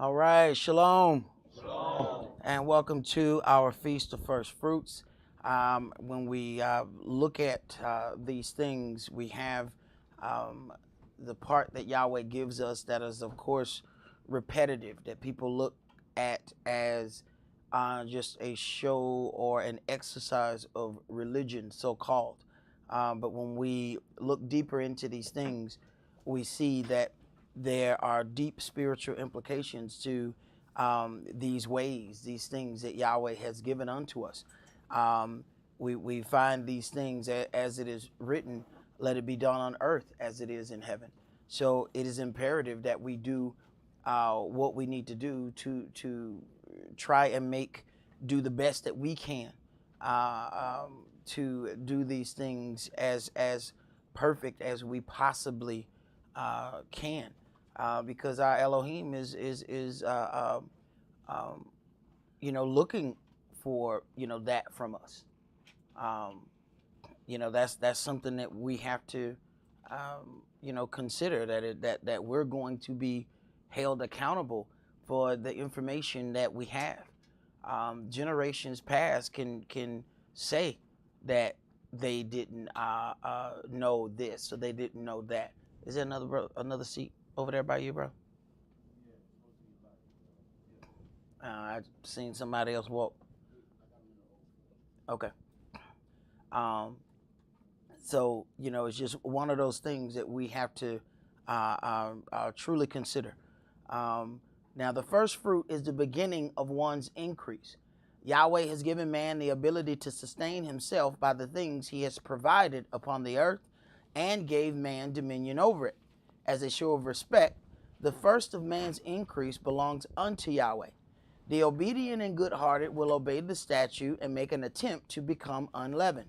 All right, shalom, Shalom. and welcome to our Feast of First Fruits. When we look at these things, we have um, the part that Yahweh gives us that is, of course, repetitive, that people look at as just a show or an exercise of religion, so-called. But when we look deeper into these things, we see that there are deep spiritual implications to these ways, these things that Yahweh has given unto us. We find these things as it is written, let it be done on earth as it is in heaven. So it is imperative that we do what we need to do to try and do the best that we can to do these things as perfect as we possibly can. Because our Elohim is looking for that from us. That's something that we have to consider, that we're going to be held accountable for the information that we have. Generations past can say that they didn't know this or they didn't know that. Is there another seat over there by you, bro? I've seen somebody else walk. Okay. So it's just one of those things that we have to truly consider. Now, the first fruit is the beginning of one's increase. Yahweh has given man the ability to sustain himself by the things he has provided upon the earth and gave man dominion over it. As a show of respect, the first of man's increase belongs unto Yahweh. The obedient and good-hearted will obey the statute and make an attempt to become unleavened.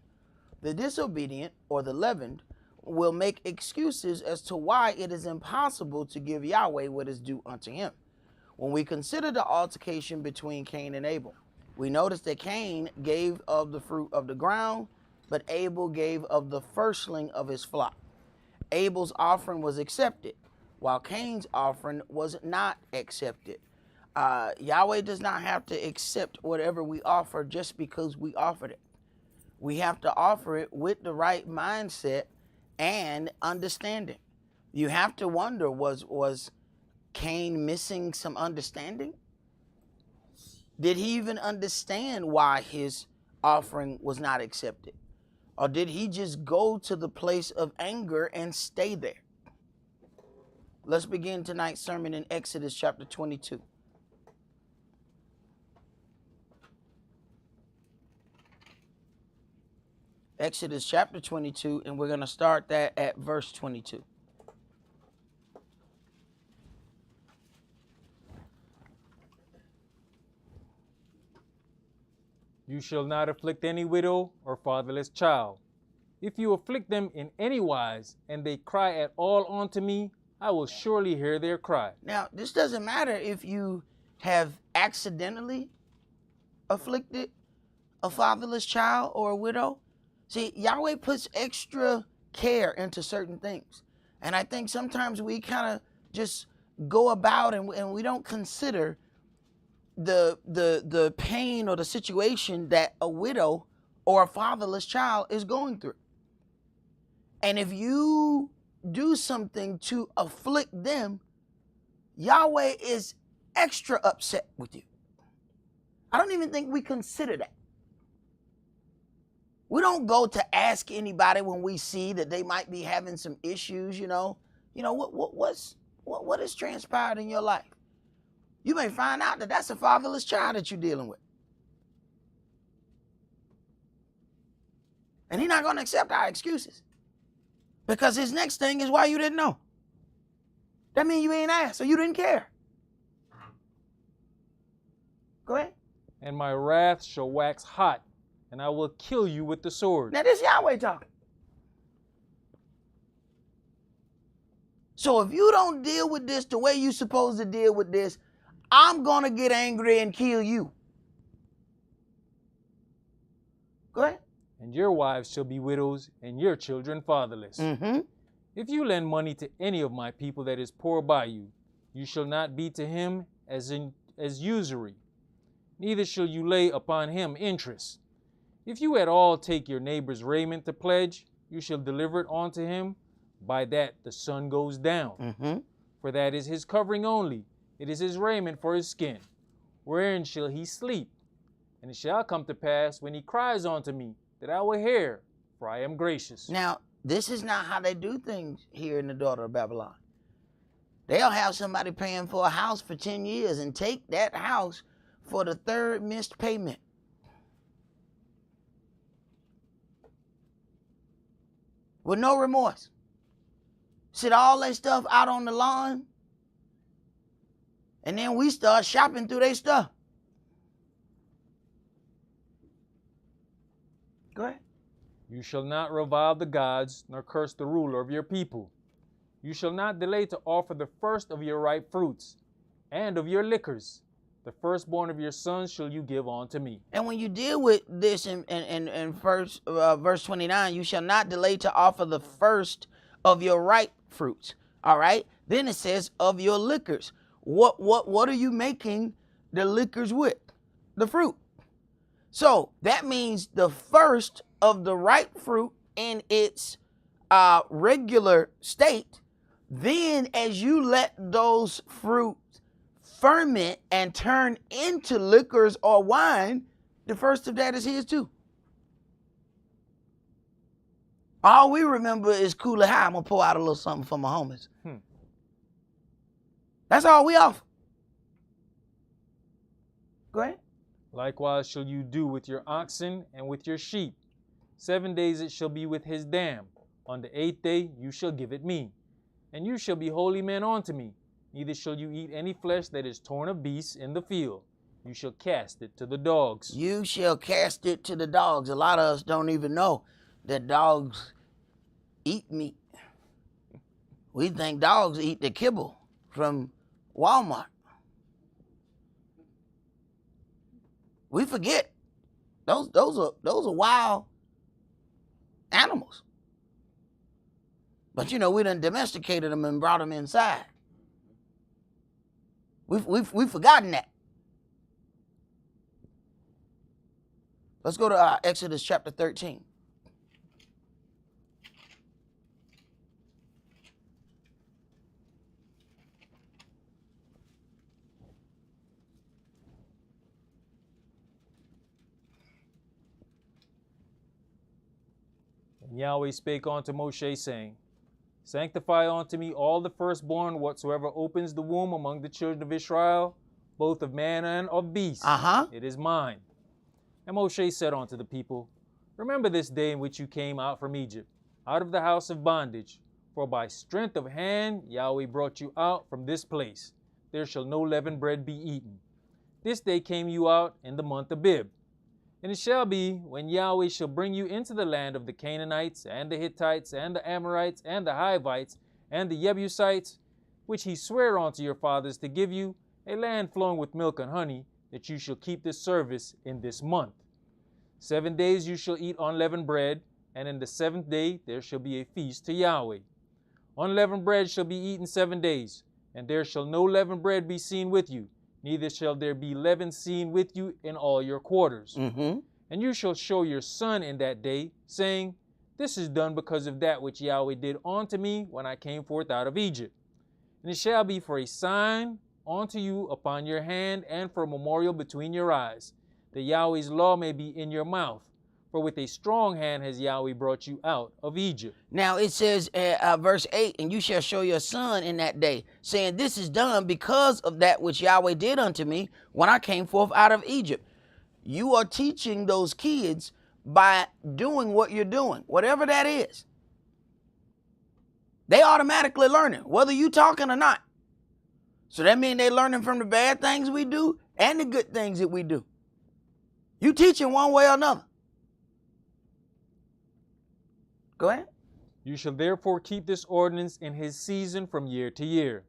The disobedient or the leavened will make excuses as to why it is impossible to give Yahweh what is due unto him. When we consider the altercation between Cain and Abel, we notice that Cain gave of the fruit of the ground, but Abel gave of the firstling of his flock. Abel's offering was accepted, while Cain's offering was not accepted. Yahweh does not have to accept whatever we offer just because we offered it. We have to offer it with the right mindset and understanding. You have to wonder, was Cain missing some understanding? Did he even understand why his offering was not accepted? Or did he just go to the place of anger and stay there? Let's begin tonight's sermon in Exodus chapter 22. Exodus chapter 22, and we're going to start that at verse 22. You shall not afflict any widow or fatherless child. If you afflict them in any wise, and they cry at all unto me, I will surely hear their cry. Now, this doesn't matter if you have accidentally afflicted a fatherless child or a widow. See, Yahweh puts extra care into certain things. And I think sometimes we kind of just go about and we don't consider the pain or the situation that a widow or a fatherless child is going through. And if you do something to afflict them, Yahweh is extra upset with you. I don't even think we consider that. We don't go to ask anybody when we see that they might be having some issues, what has transpired in your life. You may find out that that's a fatherless child that you're dealing with. And he's not going to accept our excuses. Because his next thing is why you didn't know. That means you ain't asked, so you didn't care. Go ahead. And my wrath shall wax hot, and I will kill you with the sword. Now this Yahweh talking. So if you don't deal with this the way you're supposed to deal with this, I'm going to get angry and kill you. Go ahead. And your wives shall be widows, and your children fatherless. Mm-hmm. If you lend money to any of my people that is poor by you, you shall not be to him as usury, neither shall you lay upon him interest. If you at all take your neighbor's raiment to pledge, you shall deliver it unto him. By that the sun goes down. For that is his covering only. It is his raiment for his skin. Wherein shall he sleep? And it shall come to pass, when he cries unto me, that I will hear, for I am gracious. Now, this is not how they do things here in the daughter of Babylon. They'll have somebody paying for a house for 10 years and take that house for the third missed payment. With no remorse. Sit all that stuff out on the lawn, and then we start shopping through their stuff. Go ahead. You shall not revile the gods, nor curse the ruler of your people. You shall not delay to offer the first of your ripe fruits, and of your liquors. The firstborn of your sons shall you give unto me. And when you deal with this in verse 29, you shall not delay to offer the first of your ripe fruits. All right. Then it says of your liquors. What are you making the liquors with? The fruit. So that means the first of the ripe fruit in its regular state. Then as you let those fruits ferment and turn into liquors or wine, the first of that is his too. All we remember is cooler high. I'm going to pour out a little something for my homies. That's all we offer. Go ahead. Likewise shall you do with your oxen and with your sheep. 7 days it shall be with his dam. On the 8th day you shall give it me. And you shall be holy men unto me. Neither shall you eat any flesh that is torn of beasts in the field. You shall cast it to the dogs. You shall cast it to the dogs. A lot of us don't even know that dogs eat meat. We think dogs eat the kibble from Walmart. We forget those are wild animals. But you know, we done domesticated them and brought them inside. We've forgotten that. Let's go to Exodus chapter 13. And Yahweh spake unto Moshe, saying, Sanctify unto me all the firstborn whatsoever opens the womb among the children of Israel, both of man and of beast. It is mine. And Moshe said unto the people, Remember this day in which you came out from Egypt, out of the house of bondage. For by strength of hand Yahweh brought you out from this place. There shall no leavened bread be eaten. This day came you out in the month Abib. And it shall be, when Yahweh shall bring you into the land of the Canaanites, and the Hittites, and the Amorites, and the Hivites, and the Jebusites, which he sware unto your fathers to give you, a land flowing with milk and honey, that you shall keep this service in this month. 7 days you shall eat unleavened bread, and in the 7th day there shall be a feast to Yahweh. Unleavened bread shall be eaten 7 days, and there shall no leavened bread be seen with you, neither shall there be leaven seen with you in all your quarters. And you shall show your son in that day, saying, This is done because of that which Yahweh did unto me when I came forth out of Egypt. And it shall be for a sign unto you upon your hand, and for a memorial between your eyes, that Yahweh's law may be in your mouth. For with a strong hand has Yahweh brought you out of Egypt. Now it says, verse 8, and you shall show your son in that day, saying, This is done because of that which Yahweh did unto me when I came forth out of Egypt. You are teaching those kids by doing what you're doing, whatever that is. They automatically learning, whether you talking or not. So that means they learning from the bad things we do and the good things that we do. You teaching one way or another. Go ahead. You shall therefore keep this ordinance in his season from year to year.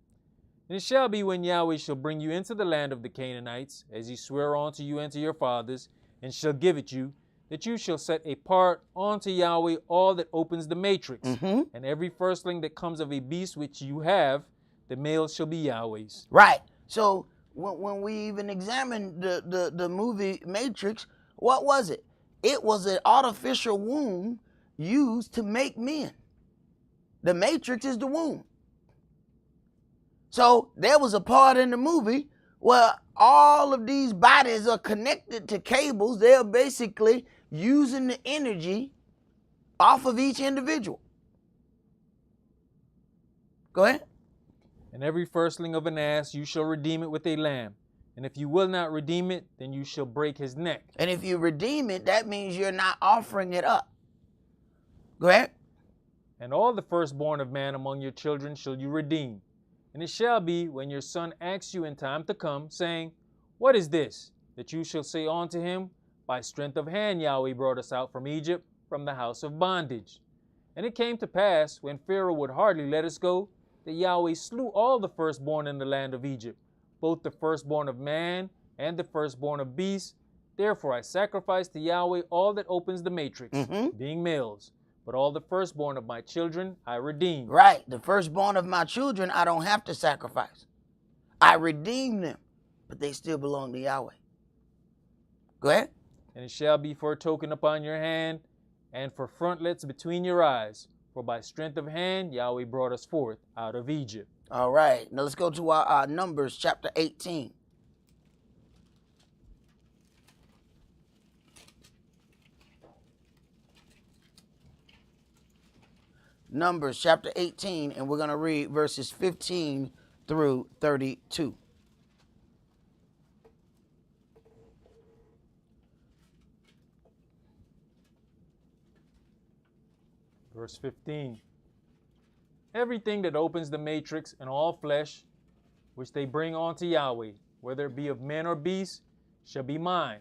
And it shall be, when Yahweh shall bring you into the land of the Canaanites, as he sware unto you and to your fathers, and shall give it you, that you shall set apart unto Yahweh all that opens the matrix, and every firstling that comes of a beast which you have, the male shall be Yahweh's. Right. So when we even examined the movie Matrix, what was it? It was an artificial womb used to make men. The Matrix is the womb. So there was a part in the movie where all of these bodies are connected to cables. They're basically using the energy off of each individual. Go ahead. And every firstling of an ass you shall redeem it with a lamb. And if you will not redeem it, then you shall break his neck. And if you redeem it, that means you're not offering it up. Go ahead. And all the firstborn of man among your children shall you redeem. And it shall be, when your son asks you in time to come, saying, What is this? That you shall say unto him, By strength of hand Yahweh brought us out from Egypt, from the house of bondage. And it came to pass, when Pharaoh would hardly let us go, that Yahweh slew all the firstborn in the land of Egypt, both the firstborn of man and the firstborn of beasts. Therefore I sacrifice to Yahweh all that opens the matrix, being males. But all the firstborn of my children I redeem. Right. The firstborn of my children I don't have to sacrifice. I redeem them, but they still belong to Yahweh. Go ahead. And it shall be for a token upon your hand, and for frontlets between your eyes. For by strength of hand Yahweh brought us forth out of Egypt. All right. Now let's go to our Numbers chapter 18. Numbers chapter 18, and we're going to read verses 15 through 32. Verse 15. Everything that opens the matrix and all flesh, which they bring unto Yahweh, whether it be of men or beasts, shall be mine.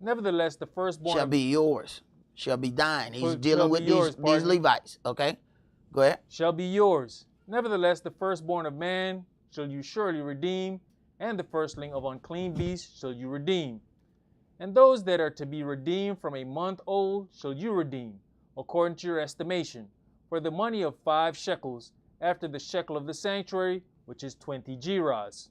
Nevertheless, the firstborn shall be yours, shall be thine. He's dealing with these Levites. Okay, go ahead. Shall be yours. Nevertheless, the firstborn of man shall you surely redeem, and the firstling of unclean beasts shall you redeem. And those that are to be redeemed from a month old shall you redeem, according to your estimation, for the money of 5 shekels, after the shekel of the sanctuary, which is 20 gerahs.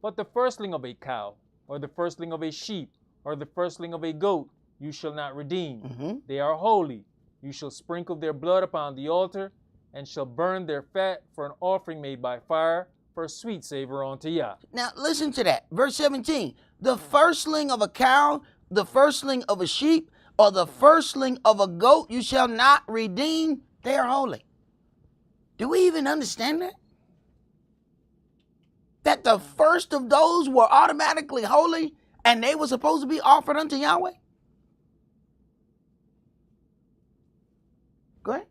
But the firstling of a cow, or the firstling of a sheep, or the firstling of a goat, you shall not redeem. They are holy. You shall sprinkle their blood upon the altar, and shall burn their fat for an offering made by fire, for a sweet savor unto Yah. Now listen to that. Verse 17. The firstling of a cow, the firstling of a sheep, or the firstling of a goat, you shall not redeem. They are holy. Do we even understand that? That the first of those were automatically holy, and they were supposed to be offered unto Yahweh? Go ahead.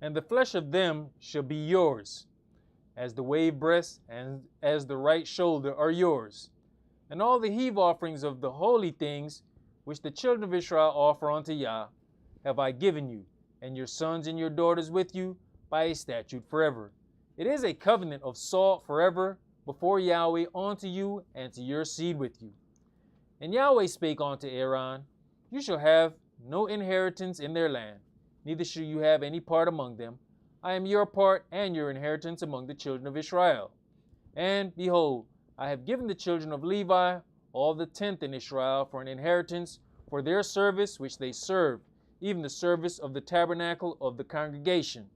And the flesh of them shall be yours, as the wave breast and as the right shoulder are yours. And all the heave offerings of the holy things which the children of Israel offer unto Yah have I given you, and your sons and your daughters with you, by a statute forever. It is a covenant of salt forever before Yahweh unto you and to your seed with you. And Yahweh spake unto Aaron, You shall have no inheritance in their land, neither shall you have any part among them. I am your part and your inheritance among the children of Israel. And behold, I have given the children of Levi all the tenth in Israel for an inheritance for their service which they serve, even the service of the tabernacle of the congregation.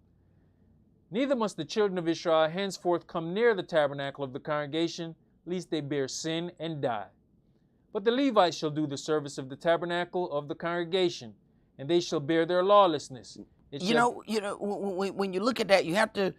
Neither must the children of Israel henceforth come near the tabernacle of the congregation, lest they bear sin and die. But the Levites shall do the service of the tabernacle of the congregation, and they shall bear their lawlessness. When you look at that, you have to,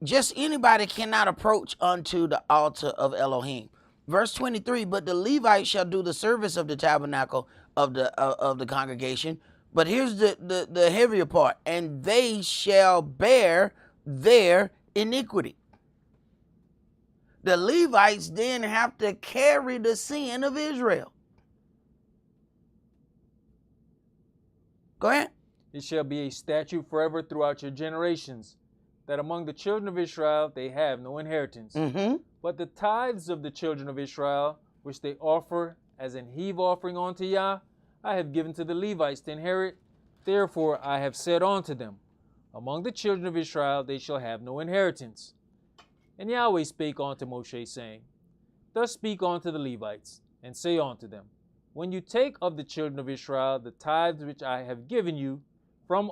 just anybody cannot approach unto the altar of Elohim. Verse 23, but the Levites shall do the service of the tabernacle of the congregation. But here's the heavier part, and they shall bear their iniquity. The Levites then have to carry the sin of Israel. Go ahead. It shall be a statute forever throughout your generations, that among the children of Israel they have no inheritance. But the tithes of the children of Israel, which they offer as an heave offering unto Yah, I have given to the Levites to inherit. Therefore I have said unto them, Among the children of Israel they shall have no inheritance. And Yahweh spake unto Moshe, saying, Thus speak unto the Levites, and say unto them, when you take of the children of Israel the tithes which I have given you from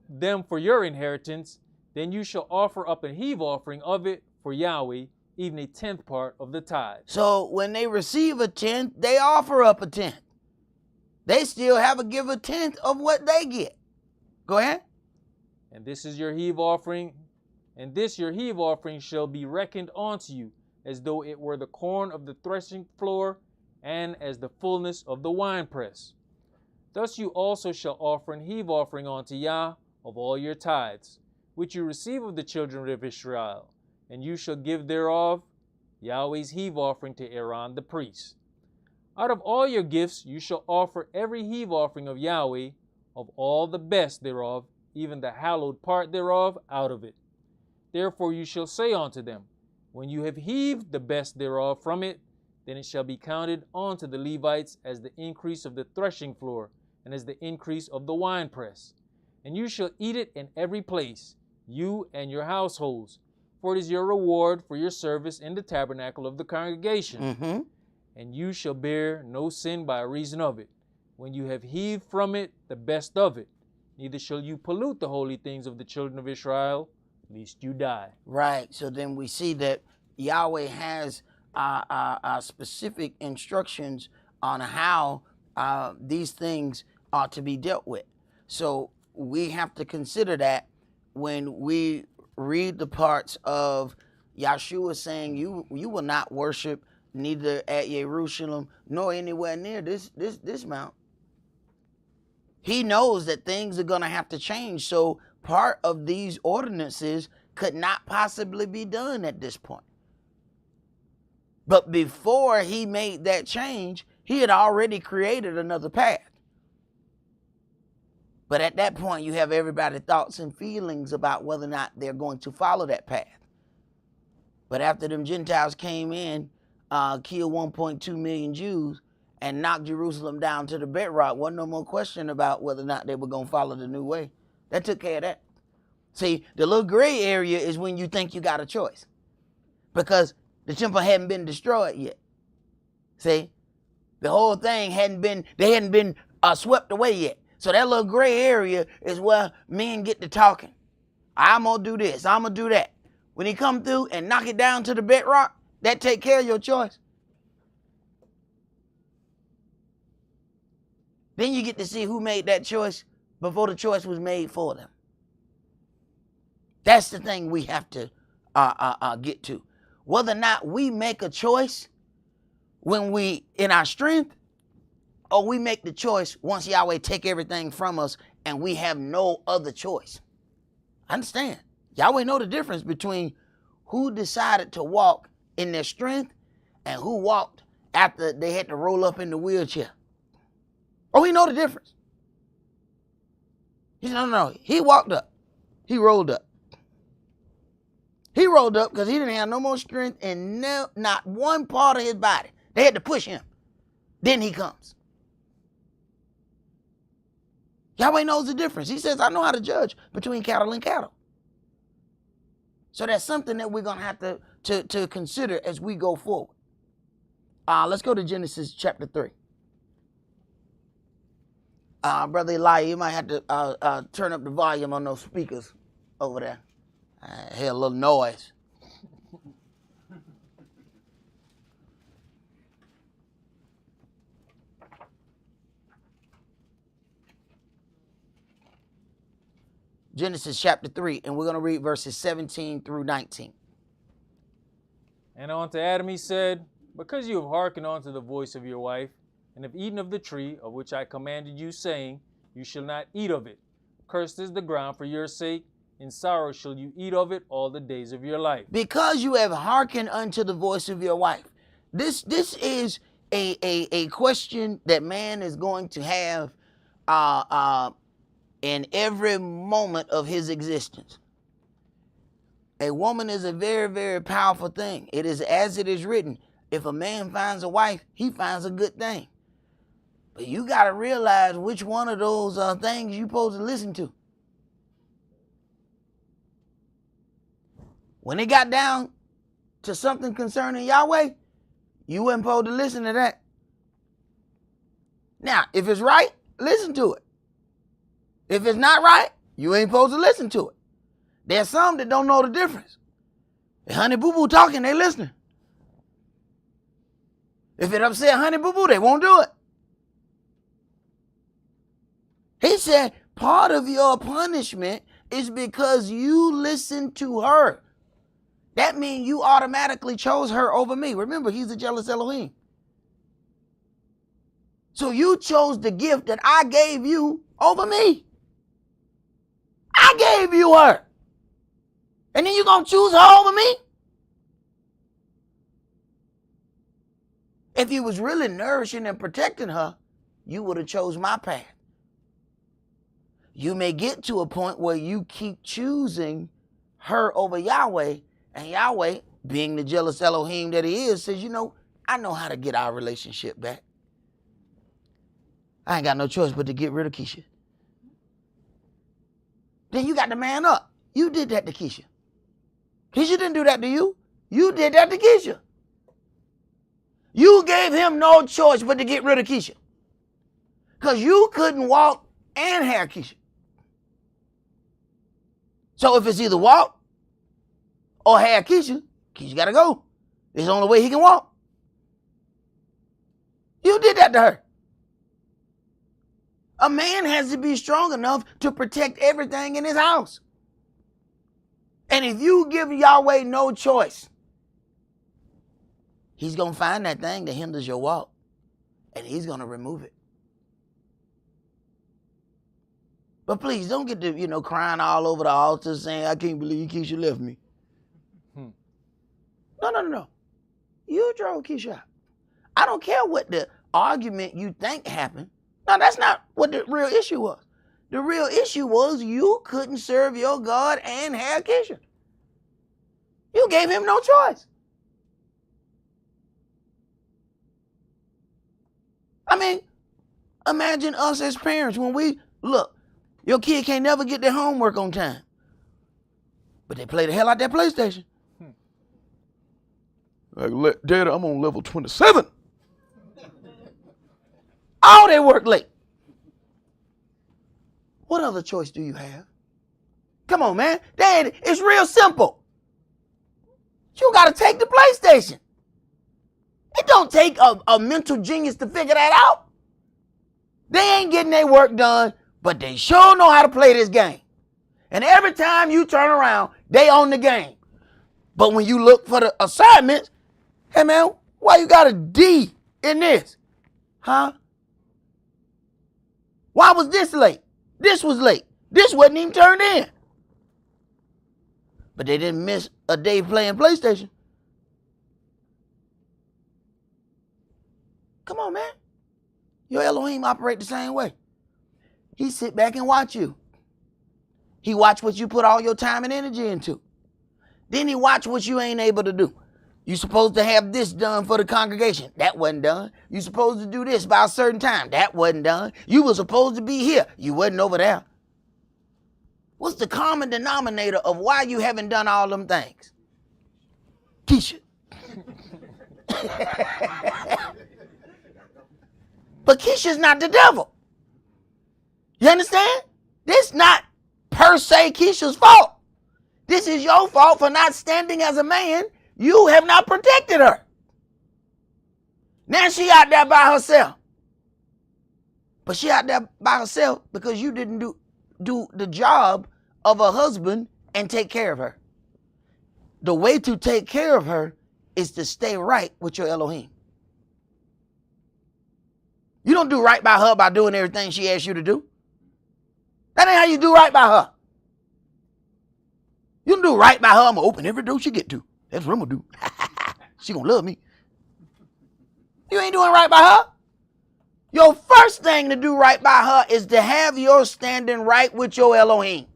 them for your inheritance, then you shall offer up a heave offering of it for Yahweh, even a 10th part of the tithe. So when they receive a 10th, they offer up a 10th. They still have to give a 10th of what they get. Go ahead. And this is your heave offering, and this your heave offering shall be reckoned unto you, as though it were the corn of the threshing floor, and as the fullness of the winepress. Thus you also shall offer an heave offering unto Yah of all your tithes, which you receive of the children of Israel, and you shall give thereof Yahweh's heave offering to Aaron the priest. Out of all your gifts you shall offer every heave offering of Yahweh, of all the best thereof, even the hallowed part thereof, out of it. Therefore you shall say unto them, when you have heaved the best thereof from it, then it shall be counted unto the Levites as the increase of the threshing floor, and as the increase of the winepress. And you shall eat it in every place, you and your households, for it is your reward for your service in the tabernacle of the congregation. And you shall bear no sin by reason of it, when you have heaved from it the best of it. Neither shall you pollute the holy things of the children of Israel, lest you die. Right. So then we see that Yahweh has specific instructions on how these things are to be dealt with. So we have to consider that when we read the parts of Yahshua saying you will not worship neither at Jerusalem nor anywhere near this mount. He knows that things are going to have to change. So part of these ordinances could not possibly be done at this point. But before he made that change, he had already created another path. But at that point, you have everybody's thoughts and feelings about whether or not they're going to follow that path. But after them Gentiles came in, killed 1.2 million Jews, and knocked Jerusalem down to the bedrock, wasn't no more question about whether or not they were going to follow the new way. That took care of that. See, the little gray area is when you think you got a choice, because the temple hadn't been destroyed yet. See, the whole thing hadn't been swept away yet. So that little gray area is where men get to talking. I'm going to do this. I'm going to do that. When he come through and knock it down to the bedrock, that take care of your choice. Then you get to see who made that choice before the choice was made for them. That's the thing we have to get to. Whether or not we make a choice when we in our strength, or we make the choice once Yahweh take everything from us and we have no other choice. Understand, Yahweh know the difference between who decided to walk in their strength and who walked after they had to roll up in the wheelchair. Oh, he know the difference. He said, no. He walked up. He rolled up. He rolled up because he didn't have no more strength in not one part of his body. They had to push him. Then he comes. Yahweh knows the difference. He says, I know how to judge between cattle and cattle. So that's something that we're going to have to consider as we go forward. Let's go to Genesis chapter 3. Brother Elijah, you might have to turn up the volume on those speakers over there. I hear a little noise. Genesis chapter 3, and we're going to read verses 17 through 19. And unto Adam he said, because you have hearkened unto the voice of your wife, and have eaten of the tree of which I commanded you, saying, you shall not eat of it. Cursed is the ground for your sake, in sorrow shall you eat of it all the days of your life. Because you have hearkened unto the voice of your wife. This is a question that man is going to have in every moment of his existence. A woman is a very, very powerful thing. It is as it is written, if a man finds a wife, he finds a good thing. But you got to realize which one of those things you're supposed to listen to. When it got down to something concerning Yahweh, you weren't supposed to listen to that. Now, if it's right, listen to it. If it's not right, you ain't supposed to listen to it. There's some that don't know the difference. If Honey Boo Boo talking, they listening. If it upset Honey Boo Boo, they won't do it. He said, part of your punishment is because you listened to her. That means you automatically chose her over me. Remember, he's a jealous Elohim. So you chose the gift that I gave you over me. I gave you her. And then you're going to choose her over me? If you was really nourishing and protecting her, you would have chose my path. You may get to a point where you keep choosing her over Yahweh, and Yahweh, being the jealous Elohim that he is, says, you know, I know how to get our relationship back. I ain't got no choice but to get rid of Keisha. Then you got to man up. You did that to Keisha. Keisha didn't do that to you. You did that to Keisha. You gave him no choice but to get rid of Keisha. Because you couldn't walk and have Keisha. So if it's either walk or have Keisha, Keisha got to go. It's the only way he can walk. You did that to her. A man has to be strong enough to protect everything in his house. And if you give Yahweh no choice, he's going to find that thing that hinders your walk, and he's going to remove it. But please don't get to, crying all over the altar saying, I can't believe Keisha left me. No. You drove Keisha out. I don't care what the argument you think happened. No, that's not what the real issue was. The real issue was you couldn't serve your God and have Keisha. You gave him no choice. I mean, imagine us as parents when your kid can't never get their homework on time, but they play the hell out that PlayStation. Like, Dad, I'm on level 27. All they work late. What other choice do you have? Come on, man. Dad, it's real simple. You got to take the PlayStation. It don't take a mental genius to figure that out. They ain't getting their work done, but they sure know how to play this game. And every time you turn around, they own the game. But when you look for the assignments, hey, man, why you got a D in this? Huh? Why was this late? This was late. This wasn't even turned in. But they didn't miss a day playing PlayStation. Come on, man. Your Elohim operate the same way. He sit back and watch you. He watch what you put all your time and energy into. Then he watch what you ain't able to do. You supposed to have this done for the congregation. That wasn't done. You supposed to do this by a certain time. That wasn't done. You were supposed to be here. You wasn't over there. What's the common denominator of why you haven't done all them things? Keisha. But Keisha's not the devil. You understand? This not per se Keisha's fault. This is your fault for not standing as a man. You have not protected her. Now she out there by herself. But she out there by herself because you didn't do the job of a husband and take care of her. The way to take care of her is to stay right with your Elohim. You don't do right by her by doing everything she asks you to do. That ain't how you do right by her. You don't do right by her. I'm going to open every door she get to. That's what I'm going to do. She going to love me. You ain't doing right by her. Your first thing to do right by her is to have your standing right with your Elohim.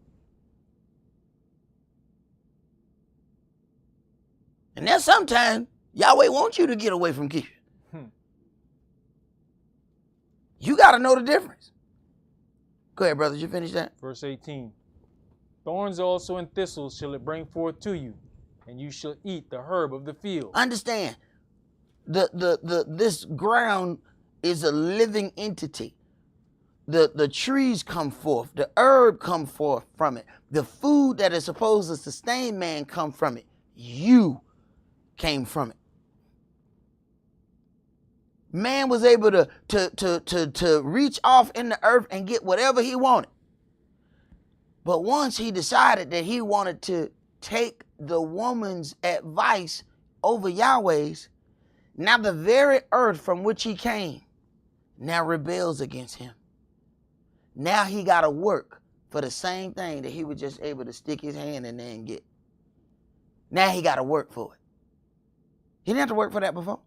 And then sometimes Yahweh wants you to get away from Keisha. You got to know the difference. Go ahead, brother. Did you finish that? Verse 18. Thorns also and thistles shall it bring forth to you, and you shall eat the herb of the field. Understand, this ground is a living entity. The trees come forth, the herb come forth from it. The food that is supposed to sustain man come from it. You came from it. Man was able to reach off in the earth and get whatever he wanted. But once he decided that he wanted to take the woman's advice over Yahweh's, now the very earth from which he came now rebels against him. Now he got to work for the same thing that he was just able to stick his hand in there and get. Now he got to work for it. He didn't have to work for that before.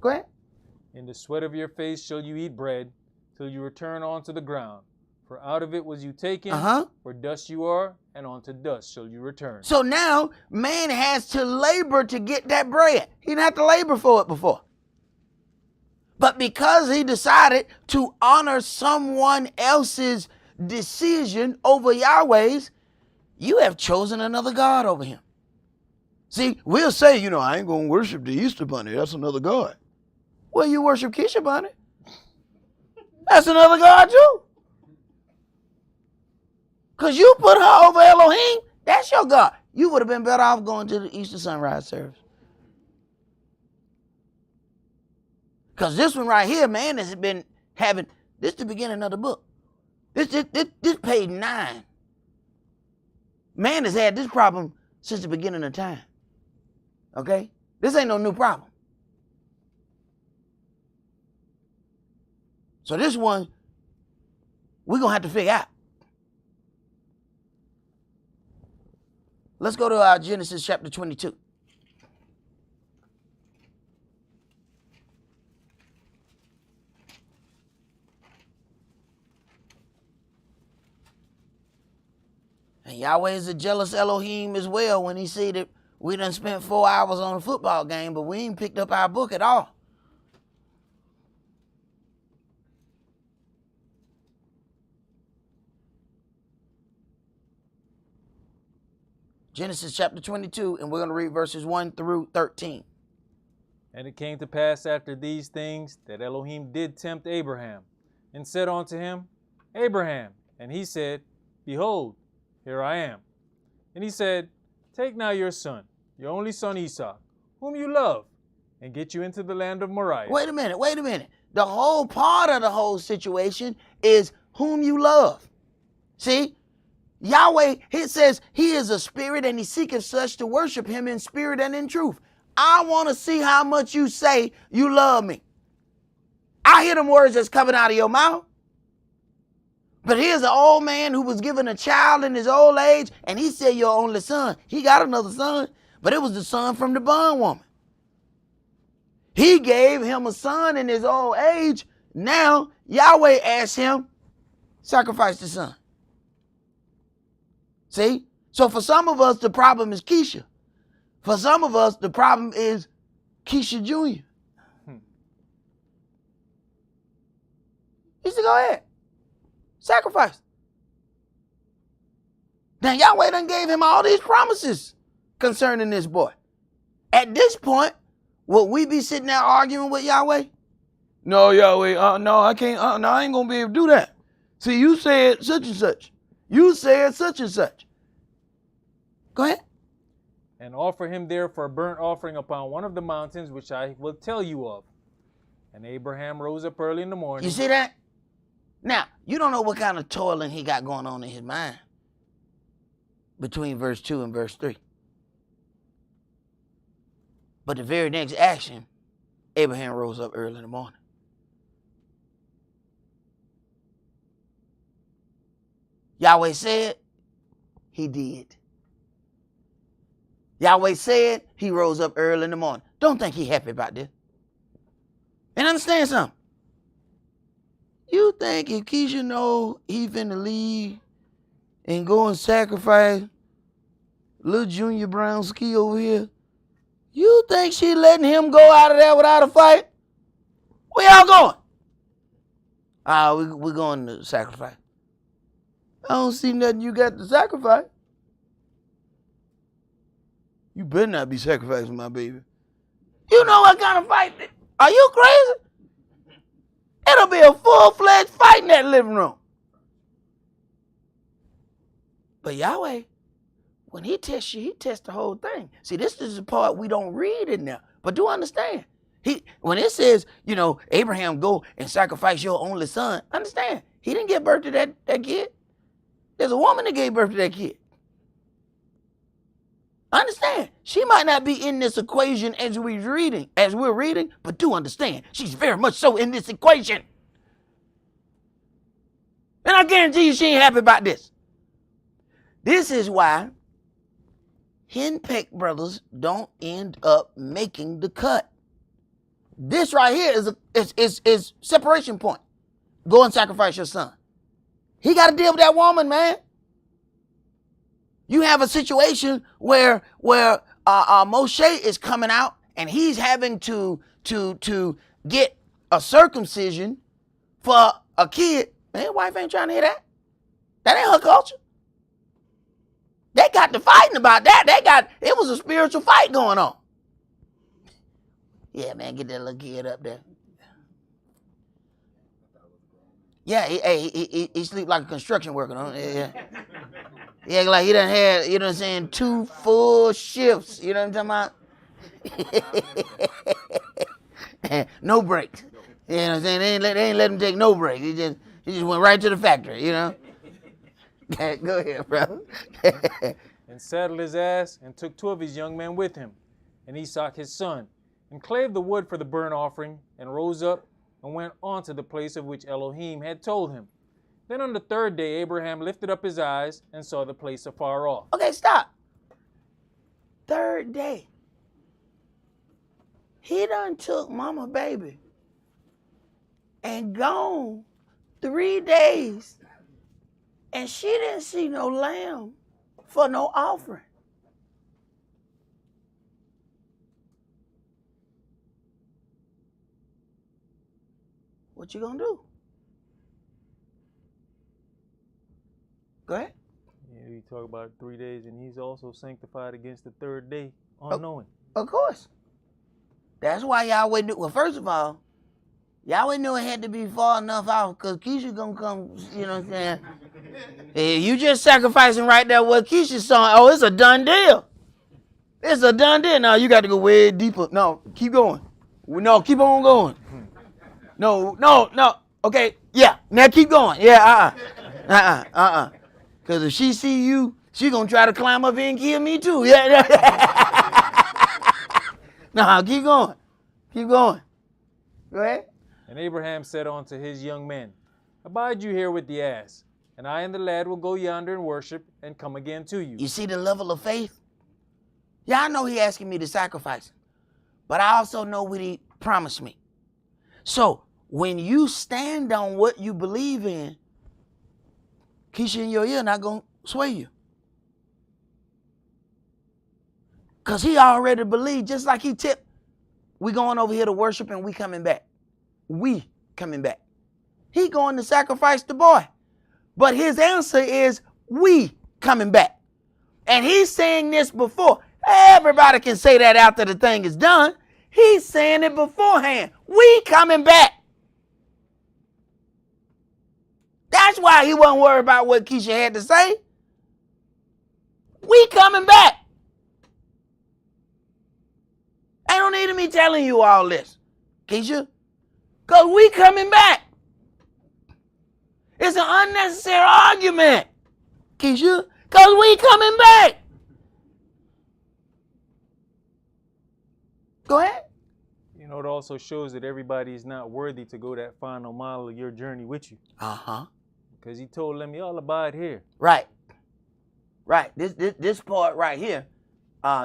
Go ahead. In the sweat of your face shall you eat bread, till you return onto the ground. For out of it was you taken, for dust you are, and unto dust shall you return. So now man has to labor to get that bread. He didn't have to labor for it before. But because he decided to honor someone else's decision over Yahweh's, you have chosen another God over him. See, we'll say, I ain't going to worship the Easter Bunny. That's another God. Well, you worship Keisha Bunny. That's another God too. Because you put her over Elohim. That's your God. You would have been better off going to the Easter sunrise service. Because this one right here, man, has been having, this is the beginning of the book. This page 9. Man has had this problem since the beginning of time. Okay? This ain't no new problem. So this one, we're going to have to figure out. Let's go to Genesis chapter 22. And Yahweh is a jealous Elohim as well when he see that we done spent 4 hours on a football game, but we ain't picked up our book at all. Genesis chapter 22, and we're going to read verses 1 through 13. And it came to pass after these things that Elohim did tempt Abraham, and said unto him, Abraham. And he said, Behold, here I am. And he said, Take now your son, your only son Esaac, whom you love, and get you into the land of Moriah. Wait a minute. The whole part of the whole situation is whom you love. See? Yahweh, it says he is a spirit and he seeketh such to worship him in spirit and in truth. I want to see how much you say you love me. I hear them words that's coming out of your mouth. But here's an old man who was given a child in his old age, and he said your only son. He got another son, but it was the son from the bondwoman. He gave him a son in his old age. Now Yahweh asked him, sacrifice the son. See? So for some of us, the problem is Keisha. For some of us, the problem is Keisha Jr. He said, go ahead. Sacrifice. Now Yahweh done gave him all these promises concerning this boy. At this point, will we be sitting there arguing with Yahweh? No, Yahweh, no, I can't, no, I ain't going to be able to do that. See, you said such and such. You said such and such. Go ahead. And offer him there for a burnt offering upon one of the mountains which I will tell you of. And Abraham rose up early in the morning. You see that? Now, you don't know what kind of toiling he got going on in his mind between verse 2 and verse 3. But the very next action, Abraham rose up early in the morning. Yahweh said, he did. Yahweh said, he rose up early in the morning. Don't think he happy about this. And understand something. You think if Keisha know he finna leave and go and sacrifice little Junior Brown Ski over here, you think she letting him go out of there without a fight? Where y'all going? We're going to sacrifice. I don't see nothing you got to sacrifice. You better not be sacrificing my baby. You know what kind of fight? Are you crazy? It'll be a full-fledged fight in that living room. But Yahweh, when he tests you, he tests the whole thing. See, this is the part we don't read in there. But do understand. When it says, Abraham, go and sacrifice your only son, understand, he didn't give birth to that kid. There's a woman that gave birth to that kid. Understand, she might not be in this equation as we're reading, but do understand, she's very much so in this equation. And I guarantee you she ain't happy about this. This is why henpecked brothers don't end up making the cut. This right here is separation point. Go and sacrifice your son. He got to deal with that woman, man. You have a situation where Moshe is coming out and he's having to get a circumcision for a kid. Man, wife ain't trying to hear that. That ain't her culture. They got to fighting about that. It was a spiritual fight going on. Yeah, man, get that little kid up there. Yeah, he sleep like a construction worker. Yeah, like he done had, 2 full shifts. You know what I'm talking about? No breaks. You know what I'm saying? They ain't let him take no breaks. He just went right to the factory, Go ahead, bro. And saddled his ass and took 2 of his young men with him, and Esaac his son, and clave the wood for the burnt offering, and rose up and went on to the place of which Elohim had told him. Then on the 3rd day, Abraham lifted up his eyes and saw the place afar off. Okay, stop. 3rd day. He done took mama baby and gone 3 days, and she didn't see no lamb for no offering. What you gonna do? Go ahead. Yeah, you talk about 3 days, and he's also sanctified against the 3rd day, unknowing. Of course. That's why Yahweh knew. Well, first of all, Yahweh knew it had to be far enough out because Keisha gonna come, you know what I'm saying? Hey, you just sacrificing right there what Keisha's song. Oh, it's a done deal. It's a done deal. Now you got to go way deeper. No, keep going. No, keep on going. No. Okay, yeah. Now keep going. Yeah, Because if she see you, she gonna try to climb up here and kill me too. Yeah. No, keep going. Keep going. Go ahead. And Abraham said unto his young men, Abide you here with the ass, and I and the lad will go yonder and worship and come again to you. You see the level of faith? Yeah, I know he asking me to sacrifice him, but I also know what he promised me. So when you stand on what you believe in, Keisha in your ear not going to sway you. Because he already believed, just like he tipped, we going over here to worship and we coming back. We coming back. He going to sacrifice the boy. But his answer is, we coming back. And he's saying this before. Everybody can say that after the thing is done. He's saying it beforehand. We coming back. That's why he wasn't worried about what Keisha had to say. We coming back. I don't need me telling you all this, Keisha, because we coming back. It's an unnecessary argument, Keisha, because we coming back. Go ahead. You know, it also shows that everybody is not worthy to go that final mile of your journey with you. Uh-huh. Because he told them, y'all abide here. Right. This part right here,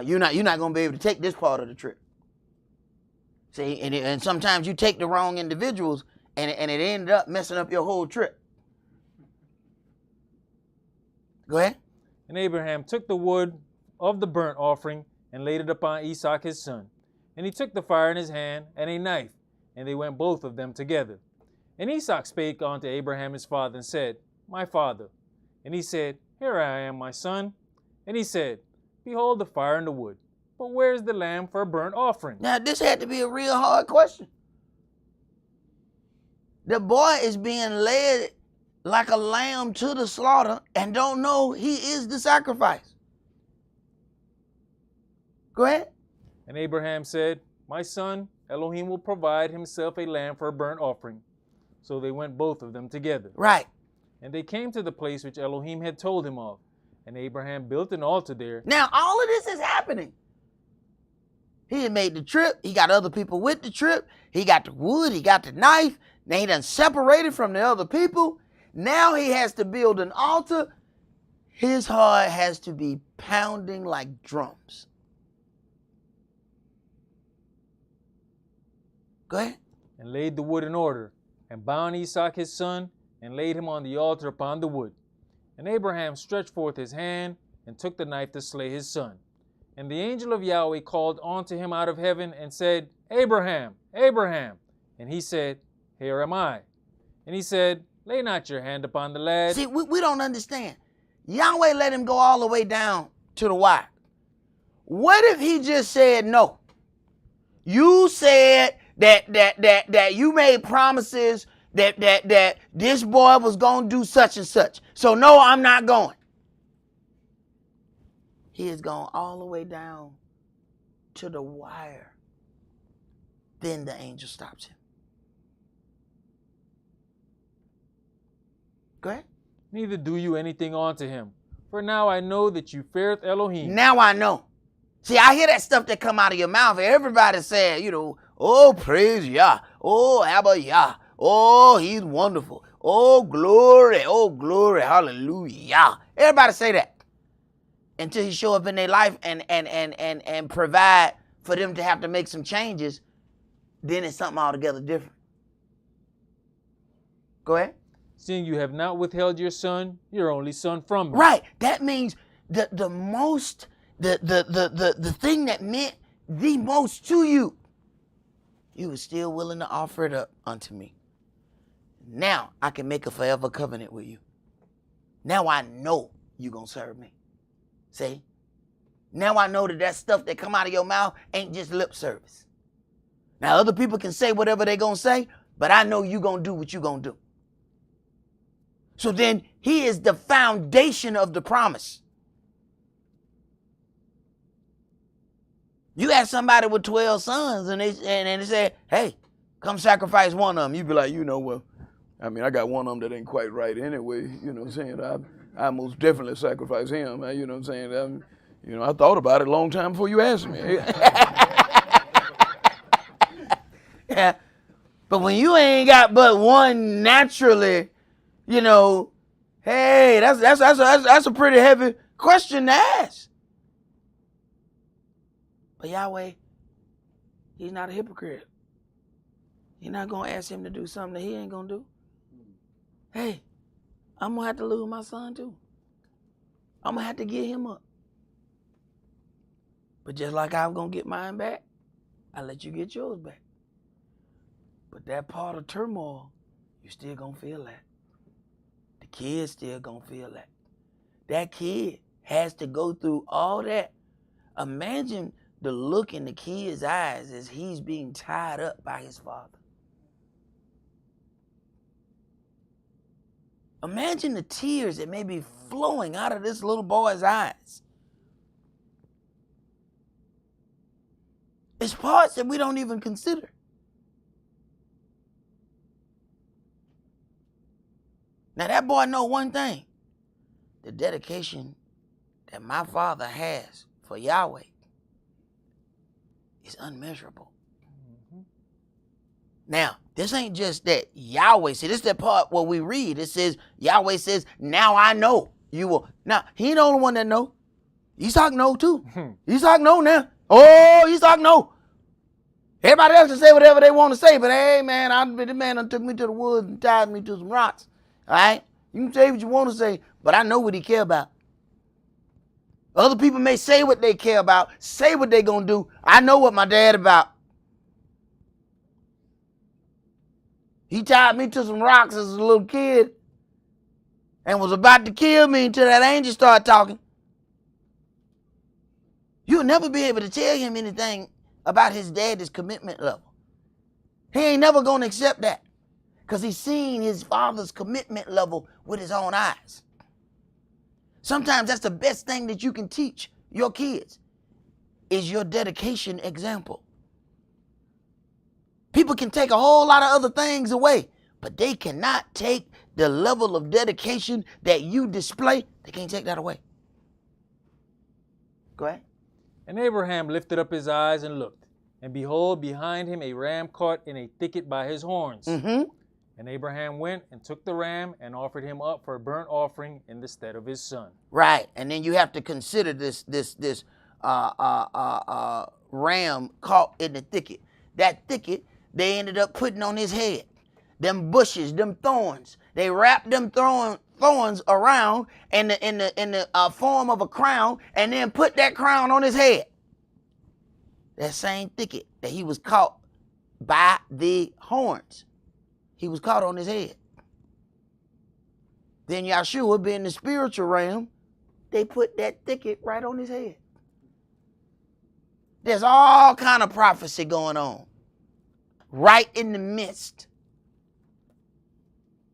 you're not going to be able to take this part of the trip. See, and sometimes you take the wrong individuals, and it ended up messing up your whole trip. Go ahead. And Abraham took the wood of the burnt offering and laid it upon Esaac his son. And he took the fire in his hand and a knife, and they went both of them together. And Esaac spake unto Abraham his father and said, My father. And he said, Here I am, my son. And he said, Behold the fire and the wood, but where's the lamb for a burnt offering? Now, this had to be a real hard question. The boy is being led like a lamb to the slaughter and don't know he is the sacrifice. Go ahead. And Abraham said, my son, Elohim will provide himself a lamb for a burnt offering. So they went both of them together. Right. And they came to the place which Elohim had told him of. And Abraham built an altar there. Now, all of this is happening. He had made the trip. He got other people with the trip. He got the wood. He got the knife. Now he done separated from the other people. Now he has to build an altar. His heart has to be pounding like drums. Go ahead. And laid the wood in order, and bound Esaac his son, and laid him on the altar upon the wood. And Abraham stretched forth his hand, and took the knife to slay his son. And the angel of Yahweh called unto him out of heaven, and said, Abraham, Abraham. And he said, Here am I. And he said, Lay not your hand upon the lad. See, we don't understand. Yahweh let him go all the way down to the wire. What if he just said no? You said that you made promises that this boy was going to do such and such. So no, I'm not going. He has gone all the way down to the wire. Then the angel stops him. Go ahead. Neither do you anything unto him. For now I know that you feareth Elohim. Now I know. See, I hear that stuff that come out of your mouth. Everybody said, oh, praise Yah. Oh, Abba Yah. Oh, he's wonderful. Oh, glory, hallelujah. Everybody say that. Until he show up in their life and provide for them to have to make some changes, then it's something altogether different. Go ahead. Seeing you have not withheld your son, your only son, from me. Right. That means the thing that meant the most to you, you were still willing to offer it up unto me. Now I can make a forever covenant with you. Now I know you're going to serve me. See? Now I know that stuff that come out of your mouth ain't just lip service. Now other people can say whatever they going to say, but I know you going to do what you going to do. So then he is the foundation of the promise. You have somebody with 12 sons and they say, hey, come sacrifice one of them. You be like, well, I mean, I got one of them that ain't quite right anyway. You know what I'm saying? I most definitely sacrifice him. You know what I'm saying? I thought about it a long time before you asked me. Yeah. But when you ain't got but one naturally, hey, that's a pretty heavy question to ask. But Yahweh, he's not a hypocrite. You're not going to ask him to do something that he ain't going to do. Hey, I'm going to have to lose my son too. I'm going to have to give him up. But just like I was going to get mine back, I let you get yours back. But that part of turmoil, you still going to feel that. The kid's still going to feel that. That kid has to go through all that. Imagine the look in the kid's eyes as he's being tied up by his father. Imagine the tears that may be flowing out of this little boy's eyes. It's parts that we don't even consider. Now that boy know one thing. The dedication that my father has for Yahweh is unmeasurable. Mm-hmm. Now, this ain't just that Yahweh. See, this is the part where we read. It says, Yahweh says, now I know you will. Now, he ain't the only one that know. Esaac know too. Esaac know now. Oh, Esaac know. Everybody else can say whatever they want to say, but hey, man, the man done took me to the woods and tied me to some rocks. All right? You can say what you want to say, but I know what he care about. Other people may say what they care about, say what they going to do. I know what my dad about. He tied me to some rocks as a little kid and was about to kill me until that angel started talking. You'll never be able to tell him anything about his daddy's commitment level. He ain't never going to accept that because he's seen his father's commitment level with his own eyes. Sometimes that's the best thing that you can teach your kids is your dedication example. People can take a whole lot of other things away, but they cannot take the level of dedication that you display. They can't take that away. Go ahead. And Abraham lifted up his eyes and looked, and behold, behind him a ram caught in a thicket by his horns. Mm-hmm. And Abraham went and took the ram and offered him up for a burnt offering in the stead of his son. Right, and then you have to consider this ram caught in the thicket. That thicket, they ended up putting on his head. Them bushes, them thorns. They wrapped them thorns around in the form of a crown, and then put that crown on his head. That same thicket that he was caught by the horns. He was caught on his head. Then Yahshua, being the spiritual realm, they put that thicket right on his head. There's all kind of prophecy going on right in the midst.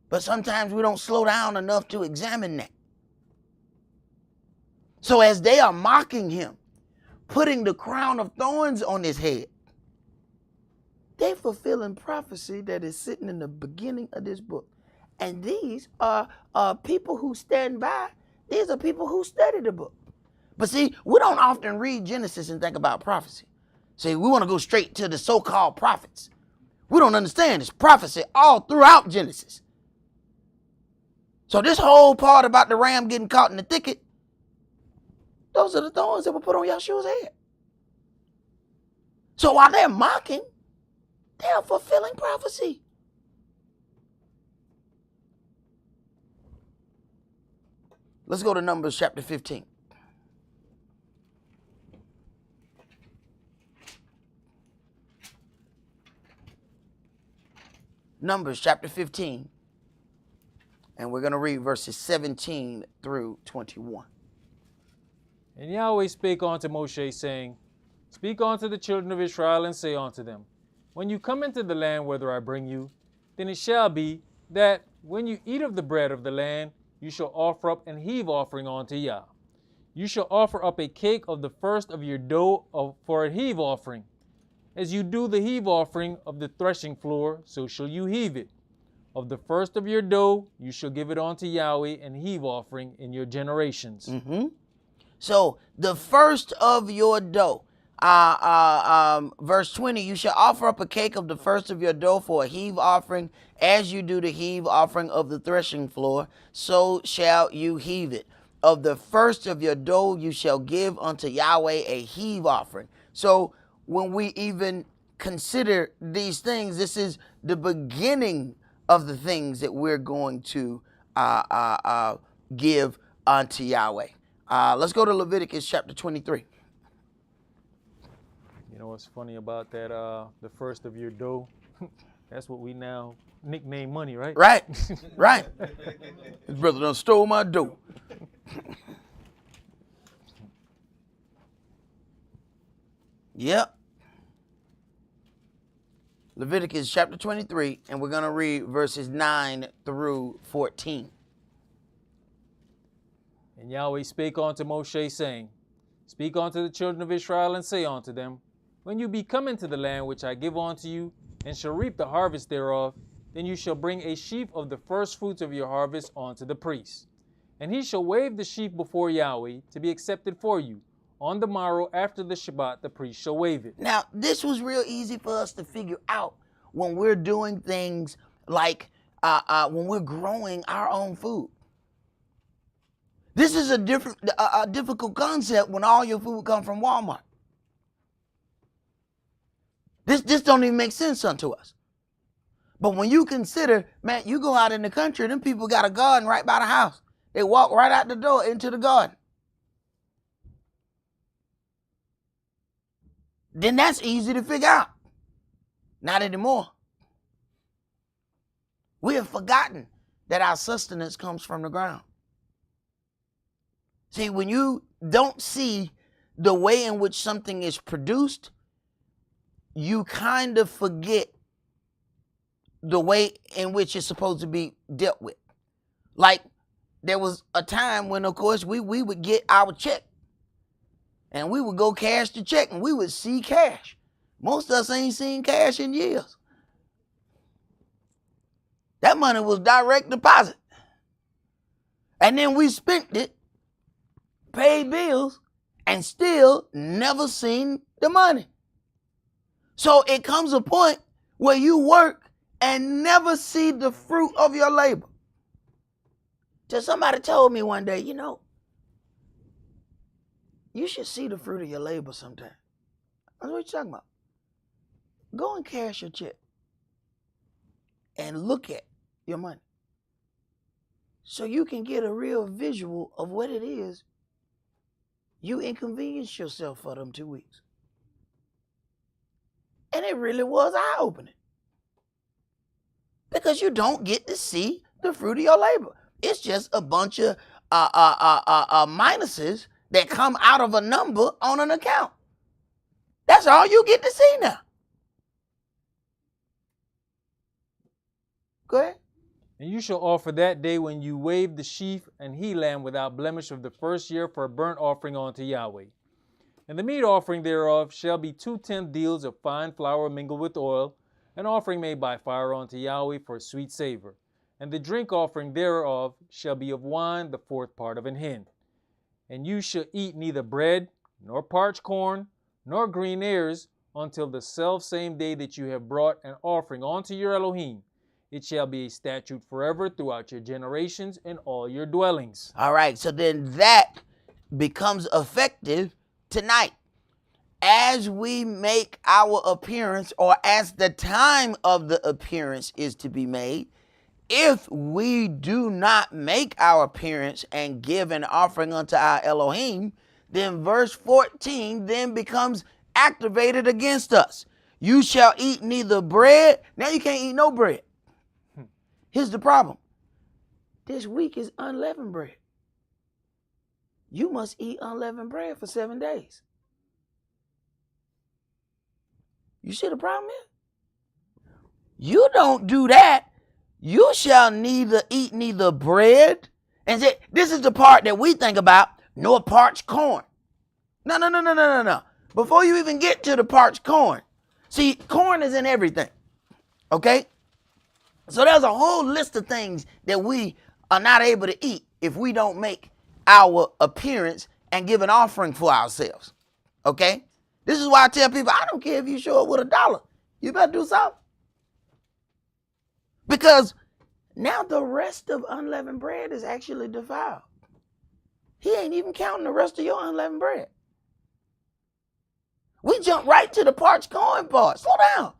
But sometimes we don't slow down enough to examine that. So as they are mocking him, putting the crown of thorns on his head, they fulfilling prophecy that is sitting in the beginning of this book. And these are people who stand by. These are people who study the book. But see, we don't often read Genesis and think about prophecy. See, we want to go straight to the so-called prophets. We don't understand this prophecy all throughout Genesis. So this whole part about the ram getting caught in the thicket, those are the thorns that were put on Yahshua's head. So while they're mocking, they're fulfilling prophecy. Let's go to Numbers chapter 15. Numbers chapter 15. And we're going to read verses 17 through 21. And Yahweh spake unto Moshe, saying, Speak unto the children of Israel, and say unto them, When you come into the land whither I bring you, then it shall be that when you eat of the bread of the land, you shall offer up an heave offering unto Yah. You shall offer up a cake of the first of your dough for a heave offering. As you do the heave offering of the threshing floor, so shall you heave it. Of the first of your dough, you shall give it unto Yahweh an heave offering in your generations. Mm-hmm. So the first of your dough, verse 20, you shall offer up a cake of the first of your dough for a heave offering. As you do the heave offering of the threshing floor, so shall you heave it. Of the first of your dough, you shall give unto Yahweh a heave offering. So when we even consider these things, this is the beginning of the things that we're going to give unto Yahweh. Let's go to Leviticus chapter 23. You know what's funny about that, the first of your dough? That's what we now nickname money, right? Right, right. His brother done stole my dough. Yep. Leviticus chapter 23, and we're going to read verses 9 through 14. And Yahweh spake unto Moshe, saying, Speak unto the children of Israel, and say unto them, When you be come into the land which I give unto you, and shall reap the harvest thereof, then you shall bring a sheaf of the first fruits of your harvest unto the priest. And he shall wave the sheaf before Yahweh to be accepted for you. On the morrow after the Shabbat, the priest shall wave it. Now, this was real easy for us to figure out when we're doing things like when we're growing our own food. This is a difficult concept when all your food comes from Walmart. This don't even make sense unto us. But when you consider, man, you go out in the country, them people got a garden right by the house. They walk right out the door into the garden. Then that's easy to figure out. Not anymore. We have forgotten that our sustenance comes from the ground. See, when you don't see the way in which something is produced, you kind of forget the way in which it's supposed to be dealt with. Like, there was a time when, of course, we would get our check and we would go cash the check and we would see cash. Most of us ain't seen cash in years. That money was direct deposit. And then we spent it, paid bills, and still never seen the money. So it comes a point where you work and never see the fruit of your labor. Till somebody told me one day, you should see the fruit of your labor sometime. That's what you're talking about. Go and cash your check and look at your money so you can get a real visual of what it is you inconvenienced yourself for them 2 weeks. And it really was eye-opening, because you don't get to see the fruit of your labor. It's just a bunch of minuses that come out of a number on an account. That's all you get to see now. Go ahead. And you shall offer that day when you wave the sheaf and he lamb without blemish of the first year for a burnt offering unto Yahweh. And the meat offering thereof shall be 2/10 deals of fine flour mingled with oil, an offering made by fire unto Yahweh for a sweet savor. And the drink offering thereof shall be of wine, the 4th part of an hin. And you shall eat neither bread, nor parched corn, nor green ears, until the selfsame day that you have brought an offering unto your Elohim. It shall be a statute forever throughout your generations and all your dwellings. All right, so then that becomes effective tonight. As we make our appearance, or as the time of the appearance is to be made, if we do not make our appearance and give an offering unto our Elohim, then verse 14 then becomes activated against us. You shall eat neither bread. Now you can't eat no bread. Here's the problem. This week is unleavened bread. You must eat unleavened bread for 7 days. You see the problem is? You don't do that. You shall neither eat neither bread. And say, this is the part that we think about, nor parched corn. No. Before you even get to the parched corn, see, corn is in everything. Okay? So there's a whole list of things that we are not able to eat if we don't make our appearance and give an offering for ourselves. Okay? This is why I tell people, I don't care if you show up with $1. You better do something. Because now the rest of unleavened bread is actually defiled. He ain't even counting the rest of your unleavened bread. We jump right to the parched corn part. Slow down.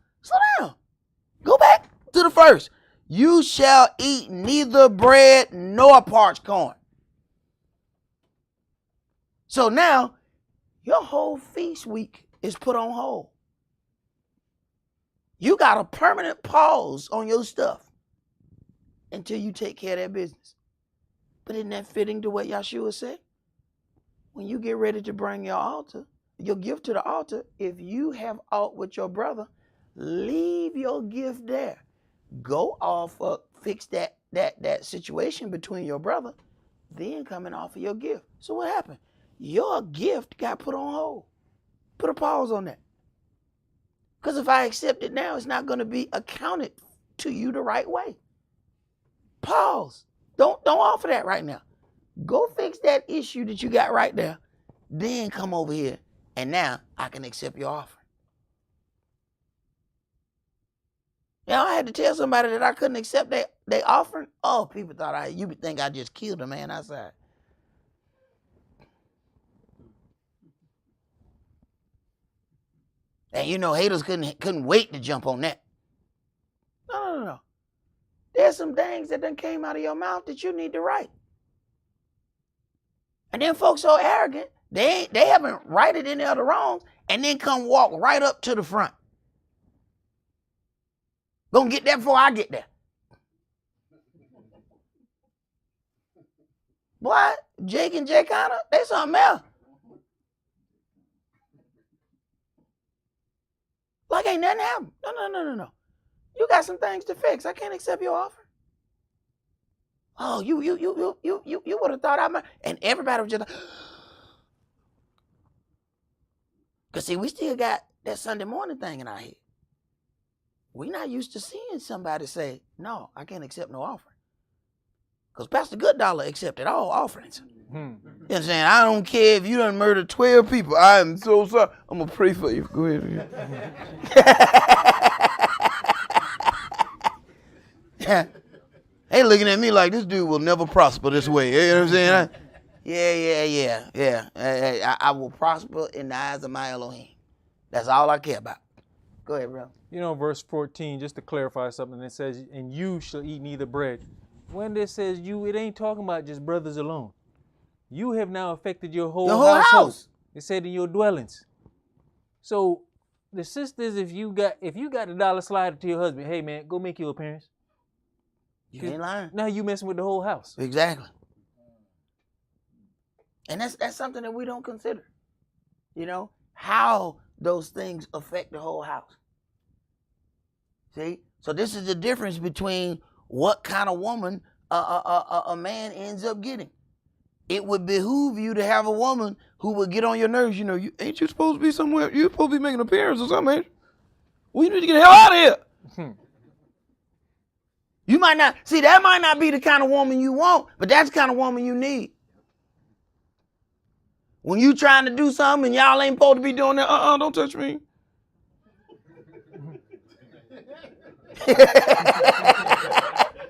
Go back to the first. You shall eat neither bread nor parched corn. So now, your whole feast week is put on hold. You got a permanent pause on your stuff until you take care of that business. But isn't that fitting to what Yahshua said? When you get ready to bring your gift to the altar, if you have aught with your brother, leave your gift there. Go off, fix that situation between your brother, then come and offer your gift. So what happened? Your gift got put on hold. Put a pause on that. Because if I accept it now, it's not going to be accounted to you the right way. Pause. Don't offer that right now. Go fix that issue that you got right there. Then come over here, and now I can accept your offering. I had to tell somebody that I couldn't accept their offering. Oh, people thought you would think I just killed a man outside. And haters couldn't wait to jump on that. No. There's some things that done came out of your mouth that you need to write. And then folks so arrogant, they haven't righted any of the wrongs, and then come walk right up to the front. Gonna get there before I get there. Boy, Jake and Johannan, they something else. Ain't nothing happened. No. You got some things to fix. I can't accept your offer. Oh, you would have thought I might. And everybody was just like, because see, we still got that Sunday morning thing in our head. We're not used to seeing somebody say, no, I can't accept no offering. Because Pastor Goodollar accepted all offerings. You know what I'm saying? I don't care if you done murdered 12 people. I am so sorry. I'm going to pray for you. Go ahead. They looking at me like this dude will never prosper this way. You know what I'm saying? Yeah. I will prosper in the eyes of my Elohim. That's all I care about. Go ahead, bro. You know, verse 14, just to clarify something, it says, and you shall eat neither bread. When it says you, it ain't talking about just brothers alone. You have now affected your whole house. It said in your dwellings. So the sisters, if you got a dollar slider to your husband, hey man, go make your appearance. You ain't lying. Now you messing with the whole house. Exactly. And that's something that we don't consider. You know, how those things affect the whole house. See? So this is the difference between what kind of woman a man ends up getting. It would behoove you to have a woman who would get on your nerves. You know, ain't you supposed to be somewhere? You're supposed to be making an appearance or something, ain't you? Well, you need to get the hell out of here. You might not, see, that might not be the kind of woman you want, but that's the kind of woman you need. When you trying to do something and y'all ain't supposed to be doing that, don't touch me.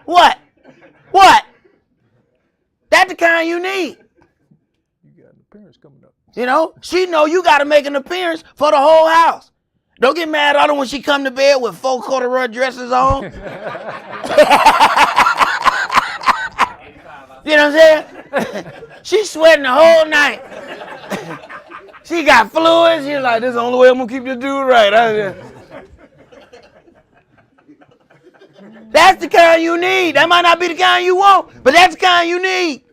What? That's the kind you need. You got an appearance coming up. You know, she know you got to make an appearance for the whole house. Don't get mad at her when she come to bed with 4 corduroy dresses on. You know what I'm saying? She's sweating the whole night. She got fluids. She's like, this is the only way I'm going to keep this dude right. That's the kind you need. That might not be the kind you want, but that's the kind you need.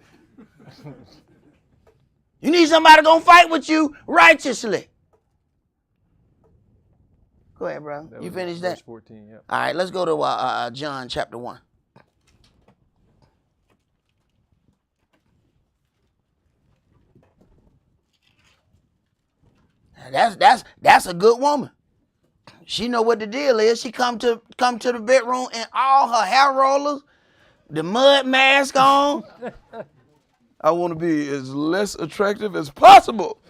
You need somebody going to fight with you righteously. Go ahead, bro. You finished that? Verse 14, yeah. All right, let's go to John chapter 1. That's a good woman. She know what the deal is. She come to the bedroom and all her hair rollers, the mud mask on. I want to be as less attractive as possible.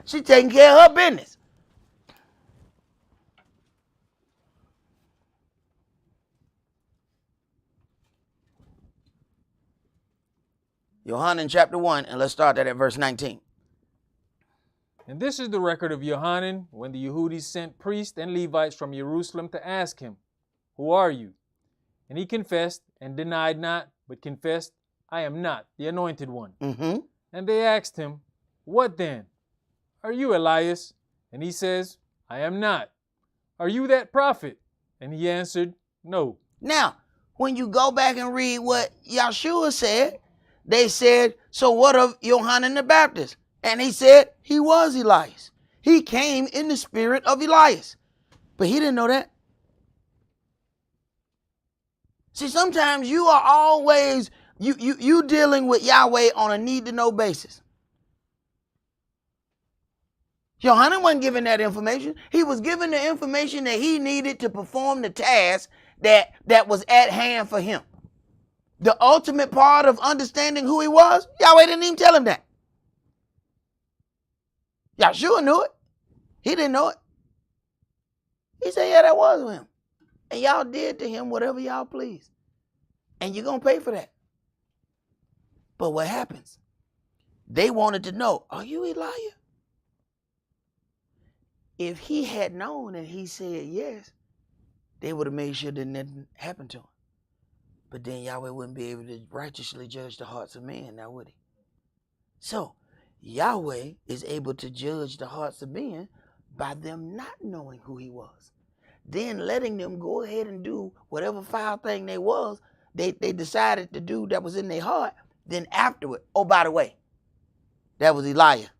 She taking care of her business. Johannan chapter 1, and let's start that at verse 19. And this is the record of Johannan when the Yehudis sent priests and Levites from Jerusalem to ask him, who are you? And he confessed and denied not, but confessed, I am not the anointed one. Mm-hmm. And they asked him, what then? Are you Elias? And he says, I am not. Are you that prophet? And he answered, no. Now, when you go back and read what Yeshua said, they said, so what of Johannan the Baptist? And he said, he was Elias. He came in the spirit of Elias. But he didn't know that. See, sometimes you are always, you dealing with Yahweh on a need-to-know basis. Johannan wasn't given that information. He was given the information that he needed to perform the task that was at hand for him. The ultimate part of understanding who he was, Yahweh didn't even tell him that. Yeshua knew it. He didn't know it. He said, yeah, that was him. And y'all did to him whatever y'all please. And you're going to pay for that. But what happens? They wanted to know, are you Elijah? If he had known and he said yes, they would have made sure that nothing happened to him. But then Yahweh wouldn't be able to righteously judge the hearts of men, now would he? So, Yahweh is able to judge the hearts of men by them not knowing who he was. Then letting them go ahead and do whatever foul thing they decided to do that was in their heart. Then afterward, oh, by the way, that was Elijah.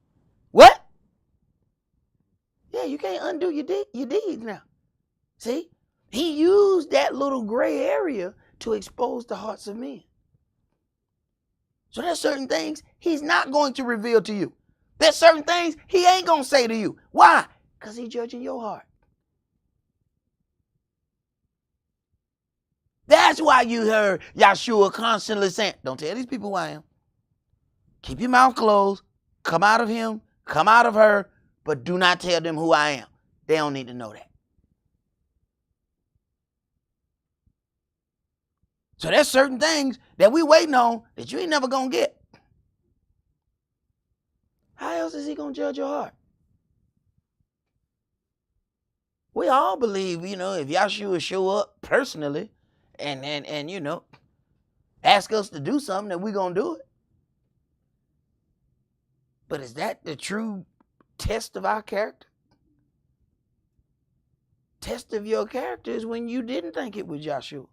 What? Yeah, you can't undo your deeds now. See? He used that little gray area to expose the hearts of men. So there's certain things he's not going to reveal to you. There's certain things he ain't going to say to you. Why? Because he's judging your heart. That's why you heard Yahshua constantly saying, don't tell these people who I am. Keep your mouth closed. Come out of him. Come out of her. But do not tell them who I am. They don't need to know that. So there's certain things that we waiting on that you ain't never going to get. How else is he going to judge your heart? We all believe, if Yahshua show up personally and ask us to do something, that we're going to do it. But is that the true test of our character? Test of your character is when you didn't think it was Yahshua.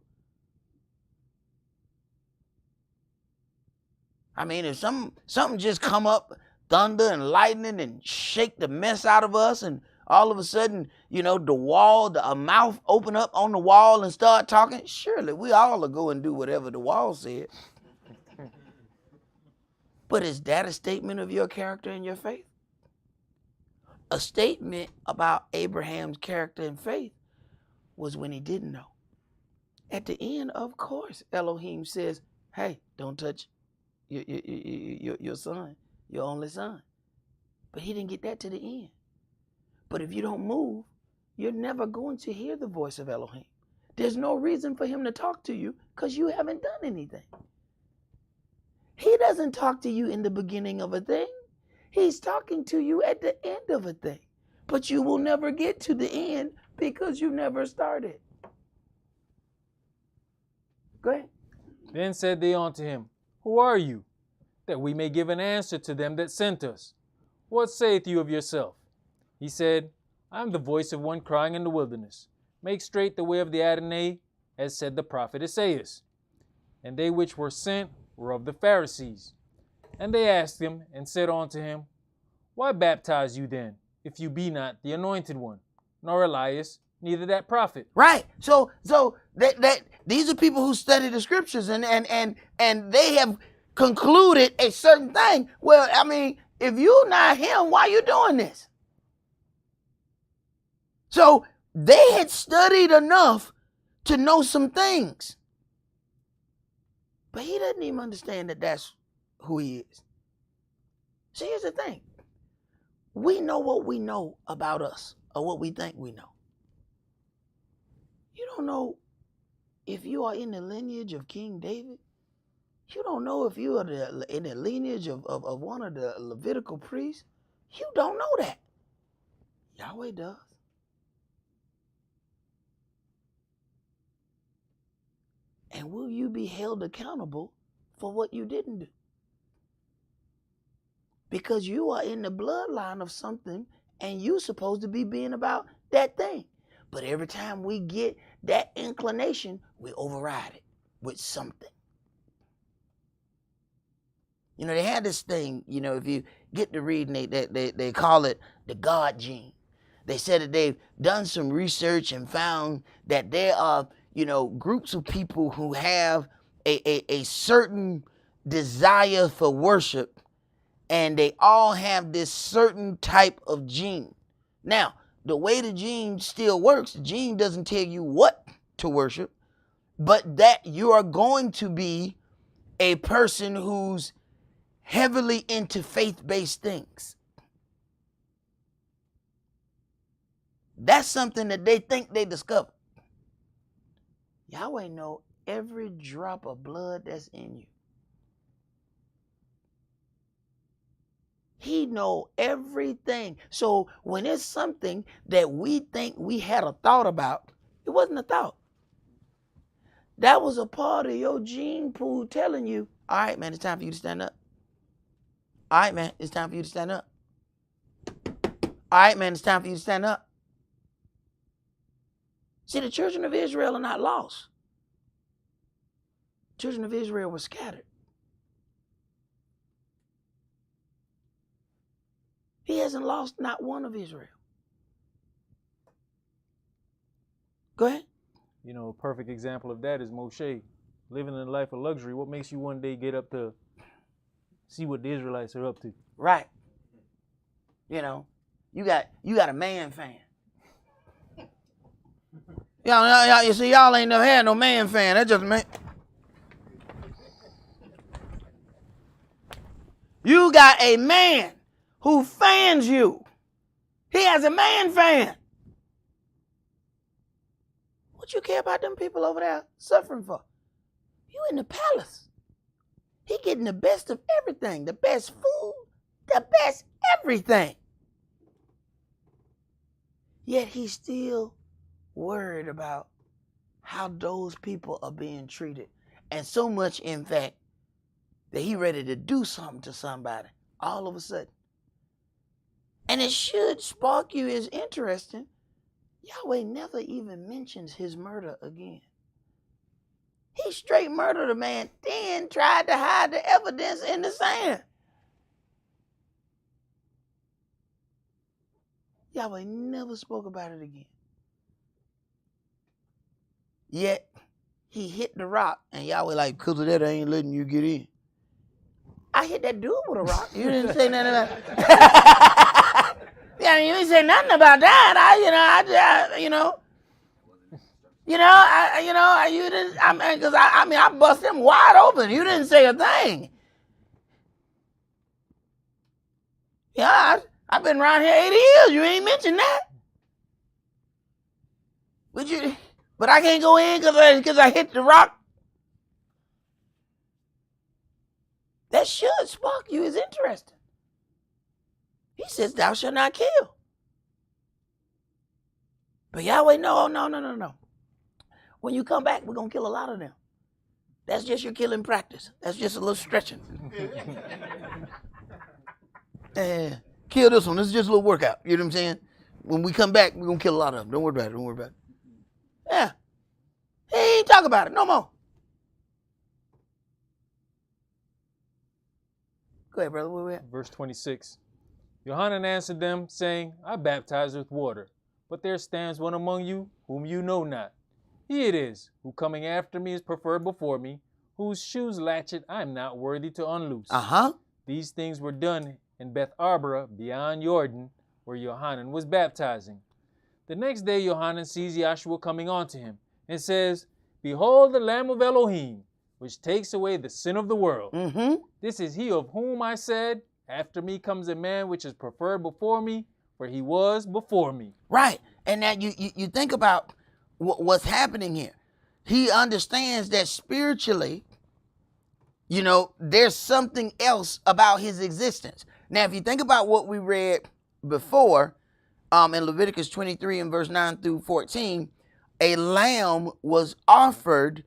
I mean, if something just come up, thunder and lightning, and shake the mess out of us, and all of a sudden, a mouth open up on the wall and start talking, surely we all will go and do whatever the wall said. But is that a statement of your character and your faith? A statement about Abraham's character and faith was when he didn't know. At the end, of course, Elohim says, hey, don't touch your son, your only son. But he didn't get that to the end. But if you don't move, you're never going to hear the voice of Elohim. There's no reason for him to talk to you because you haven't done anything. He doesn't talk to you in the beginning of a thing. He's talking to you at the end of a thing. But you will never get to the end because you never started. Go ahead. Then said they unto him, Who are you? That we may give an answer to them that sent us. What saith you of yourself? He said, I am the voice of one crying in the wilderness. Make straight the way of the Adonai, as said the prophet Esaias. And they which were sent were of the Pharisees. And they asked him, and said unto him, Why baptize you then, if you be not the anointed one, nor Elias, neither that prophet? Right. So that these are people who study the scriptures and they have concluded a certain thing. Well, I mean, if you're not him, why are you doing this? So they had studied enough to know some things. But he doesn't even understand that that's who he is. See, here's the thing. We know what we know about us, or what we think we know. You don't know if you are in the lineage of King David. You don't know if you are in the lineage of one of the Levitical priests. You don't know that. Yahweh does. And will you be held accountable for what you didn't do? Because you are in the bloodline of something and you're supposed to be being about that thing. But every time we get that inclination, we override it with something. They had this thing, if you get to reading, they call it the God gene. They said that they've done some research and found that there are, groups of people who have a certain desire for worship, and they all have this certain type of gene. Now, the way the gene still works, the gene doesn't tell you what to worship, but that you are going to be a person who's heavily into faith-based things. That's something that they think they discovered. Yahweh know every drop of blood that's in you. He know everything. So when it's something that we think we had a thought about, it wasn't a thought. That was a part of your gene pool telling you, all right, man, it's time for you to stand up. All right, man, it's time for you to stand up. All right, man, it's time for you to stand up. See, the children of Israel are not lost. Children of Israel were scattered. He hasn't lost not one of Israel. Go ahead. You know, a perfect example of that is Moshe living in a life of luxury. What makes you one day get up to see what the Israelites are up to? Right. You know, you got a man fan. Y'all, you see, y'all ain't never had no man fan. That's just a man. You got a man who fans you. He has a man fan. What you care about them people over there suffering for? You in the palace. He getting the best of everything. The best food, the best everything. Yet he's still worried about how those people are being treated. And so much, in fact, that he ready to do something to somebody all of a sudden. And it should spark you as interesting. Yahweh never even mentions his murder again. He straight murdered a man, then tried to hide the evidence in the sand. Yahweh never spoke about it again. Yet, he hit the rock, and Yahweh like, because of that, I ain't letting you get in. I hit that dude with a rock. You didn't say nothing about it. Yeah, you didn't say nothing about that. You didn't. I bust him wide open. You didn't say a thing. Yeah, I've been around here 80 years. You ain't mentioned that. But I can't go in because I hit the rock. That should spark you as interesting. He says, thou shalt not kill. But Yahweh, no. When you come back, we're going to kill a lot of them. That's just your killing practice. That's just a little stretching. Kill this one. This is just a little workout. You know what I'm saying? When we come back, we're going to kill a lot of them. Don't worry about it. Yeah. He ain't talk about it no more. Go ahead, brother. Where we at? Verse 26. Johannan answered them, saying, I baptize with water, but there stands one among you whom you know not. He it is, who coming after me is preferred before me, whose shoes latchet I am not worthy to unloose. These things were done in Beth Arbara, beyond Jordan, where Johannan was baptizing. The next day Johannan sees Yahshua coming on to him, and says, Behold the Lamb of Elohim, which takes away the sin of the world. This is he of whom I said, After me comes a man which is preferred before me, for he was before me. Right. And now you think about what's happening here. He understands that spiritually, there's something else about his existence. Now, if you think about what we read before, in Leviticus 23 and verse 9 through 14, a lamb was offered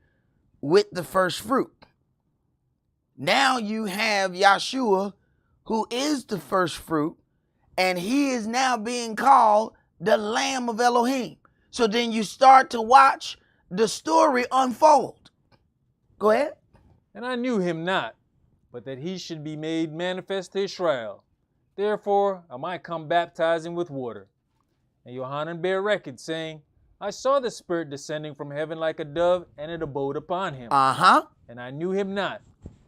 with the first fruit. Now you have Yahshua, who is the first fruit, and he is now being called the Lamb of Elohim. So then you start to watch the story unfold. Go ahead. And I knew him not, but that he should be made manifest to Israel. Therefore am I come baptizing with water. And Johannan bare record, saying, I saw the Spirit descending from heaven like a dove, and it abode upon him. And I knew him not.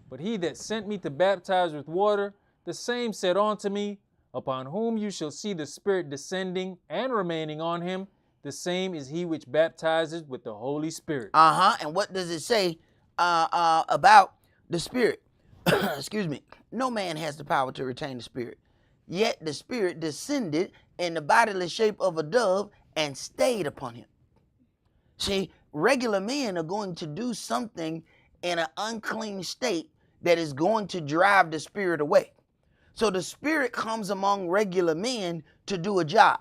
But he that sent me to baptize with water, the same said unto me, Upon whom you shall see the Spirit descending and remaining on him, the same is he which baptizes with the Holy Spirit. And what does it say about the Spirit? Excuse me. No man has the power to retain the Spirit. Yet the Spirit descended in the bodily shape of a dove and stayed upon him. See, regular men are going to do something in an unclean state that is going to drive the Spirit away. So the Spirit comes among regular men to do a job.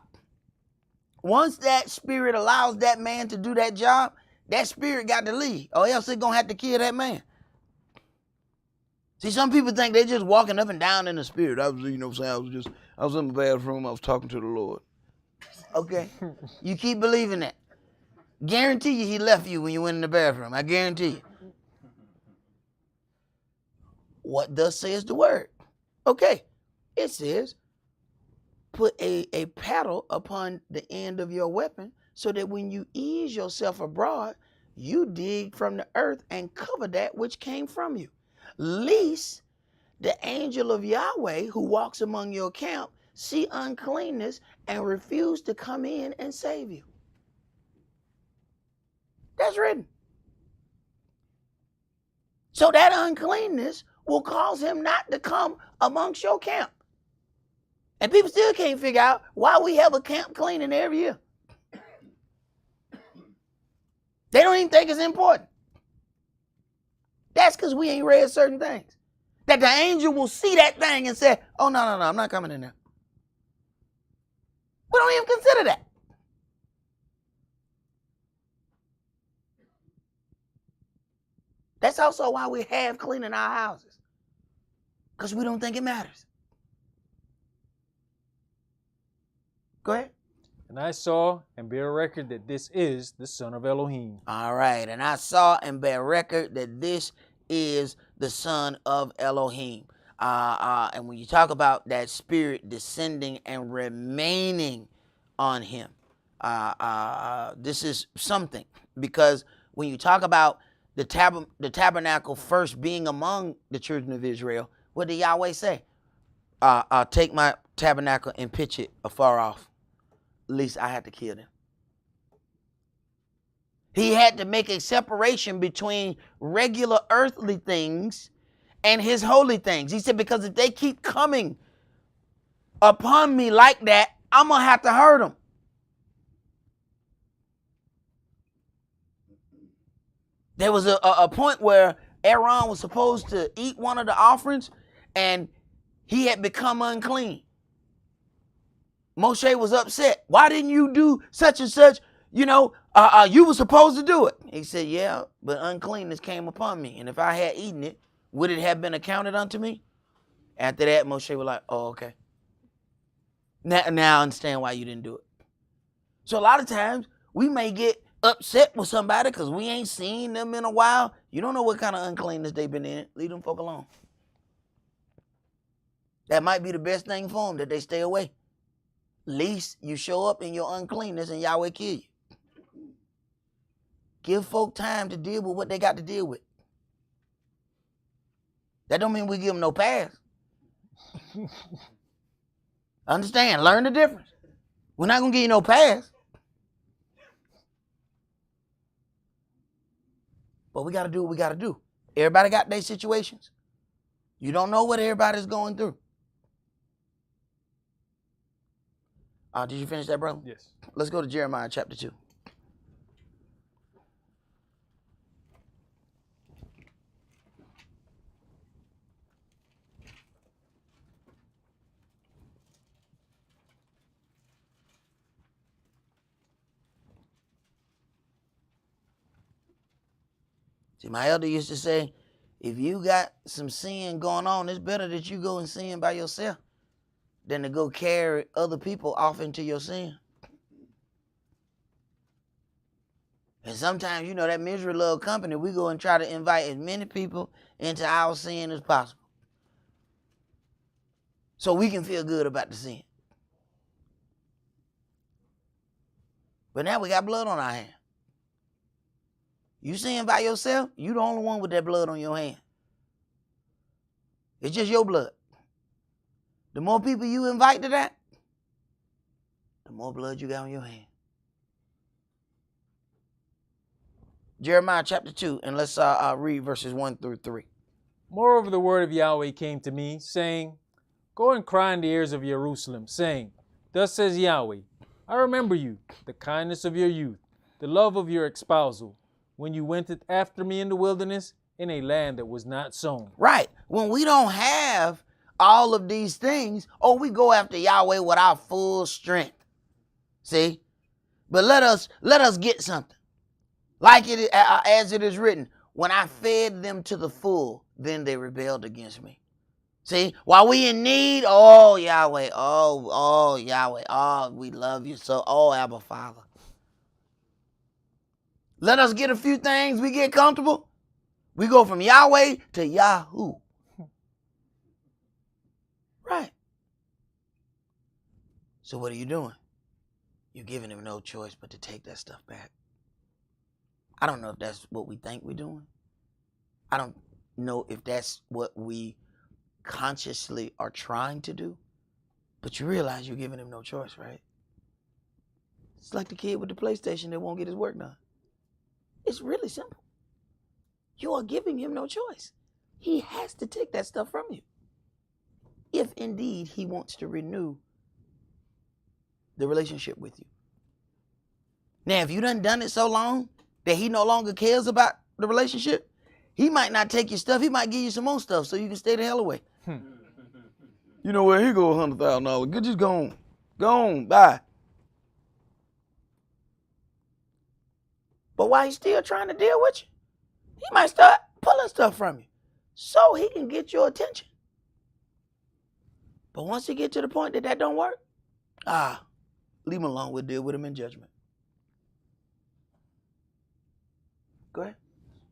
Once that Spirit allows that man to do that job, that Spirit got to leave, or else they're going to have to kill that man. See, some people think they're just walking up and down in the Spirit. I was in the bathroom, I was talking to the Lord. Okay? You keep believing that. Guarantee you he left you when you went in the bathroom. I guarantee you. What thus says the word? Okay. It says, put a paddle upon the end of your weapon so that when you ease yourself abroad, you dig from the earth and cover that which came from you. Lest the angel of Yahweh who walks among your camp see uncleanness and refuse to come in and save you. That's written. So that uncleanness will cause him not to come amongst your camp. And people still can't figure out why we have a camp cleaning every year. They don't even think it's important. That's because we ain't read certain things. That the angel will see that thing and say, oh, no, I'm not coming in there. We don't even consider that. That's also why we have cleaning our houses. Because we don't think it matters. Go ahead. And I saw and bear record that this is the Son of Elohim. All right. And I saw and bear record that this is the Son of Elohim. And when you talk about that spirit descending and remaining on him, this is something. Because when you talk about the tabernacle first being among the children of Israel, what did Yahweh say? Take my tabernacle and pitch it afar off. At least I had to kill them. He had to make a separation between regular earthly things and his holy things. He said, because if they keep coming upon me like that, I'm going to have to hurt them. There was a point where Aaron was supposed to eat one of the offerings and he had become unclean. Moshe was upset. Why didn't you do such and such? You know, you were supposed to do it. He said, yeah, but uncleanness came upon me. And if I had eaten it, would it have been accounted unto me? After that, Moshe was like, oh, okay. Now I understand why you didn't do it. So a lot of times we may get upset with somebody because we ain't seen them in a while. You don't know what kind of uncleanness they've been in. Leave them folk alone. That might be the best thing for them, that they stay away. Least you show up in your uncleanness and Yahweh kill you. Give folk time to deal with what they got to deal with. That don't mean we give them no pass. Understand, learn the difference. We're not going to give you no pass. But we got to do what we got to do. Everybody got their situations. You don't know what everybody's going through. Did you finish that, brother? Yes. Let's go to Jeremiah chapter 2. See, my elder used to say, if you got some sin going on, it's better that you go and sin by yourself than to go carry other people off into your sin. And sometimes, you know, that misery love company, we go and try to invite as many people into our sin as possible, so we can feel good about the sin. But now we got blood on our hand. You sin by yourself, you the only one with that blood on your hand. It's just your blood. The more people you invite to that, the more blood you got on your hand. Jeremiah chapter 2, and let's read verses 1 through 3. Moreover, the word of Yahweh came to me, saying, Go and cry in the ears of Jerusalem, saying, Thus says Yahweh, I remember you, the kindness of your youth, the love of your espousal, when you went after me in the wilderness, in a land that was not sown. Right. When we don't have all of these things, we go after Yahweh with our full strength. See? But let us get something. Like it as it is written, when I fed them to the full, then they rebelled against me. See? While we in need, oh Yahweh, oh Yahweh, oh we love you so, oh Abba Father. Let us get a few things, we get comfortable. We go from Yahweh to Yahoo. Right. So what are you doing? you're giving him no choice but to take that stuff back. I don't know if that's what we think we're doing. I don't know if that's what we consciously are trying to do. But you realize you're giving him no choice, right? It's like the kid with the PlayStation that won't get his work done. It's really simple. You are giving him no choice. He has to take that stuff from you, if indeed he wants to renew the relationship with you. Now, if you done it so long that he no longer cares about the relationship, he might not take your stuff. He might give you some more stuff so you can stay the hell away. You know where? Here go $100,000. Just go on. Go on. Bye. But while he's still trying to deal with you, he might start pulling stuff from you so he can get your attention. But once he get to the point that don't work, leave him alone. We'll deal with him in judgment. Go ahead.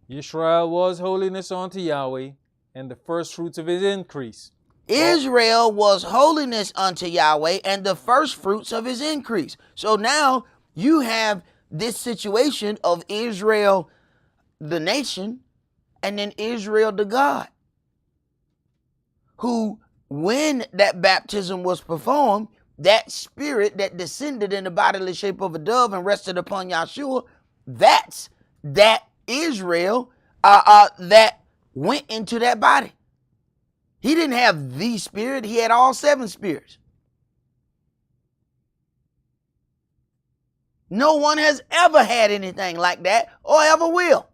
Yisrael was holiness unto Yahweh, and the first fruits of his increase. Israel was holiness unto Yahweh, and the first fruits of his increase. So now you have this situation of Israel, the nation, and then Israel, the God, who, when that baptism was performed, that spirit that descended in the bodily shape of a dove and rested upon Yahshua, that's that Israel that went into that body. He didn't have the spirit. He had all 7 spirits. No one has ever had anything like that or ever will.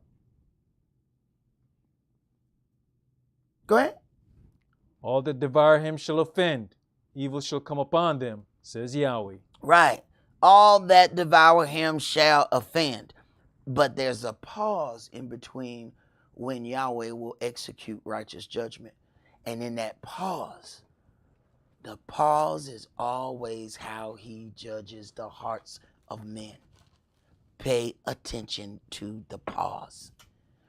Go ahead. All that devour him shall offend. Evil shall come upon them, says Yahweh. Right. All that devour him shall offend. But there's a pause in between when Yahweh will execute righteous judgment. And in that pause, the pause is always how he judges the hearts of men. Pay attention to the pause.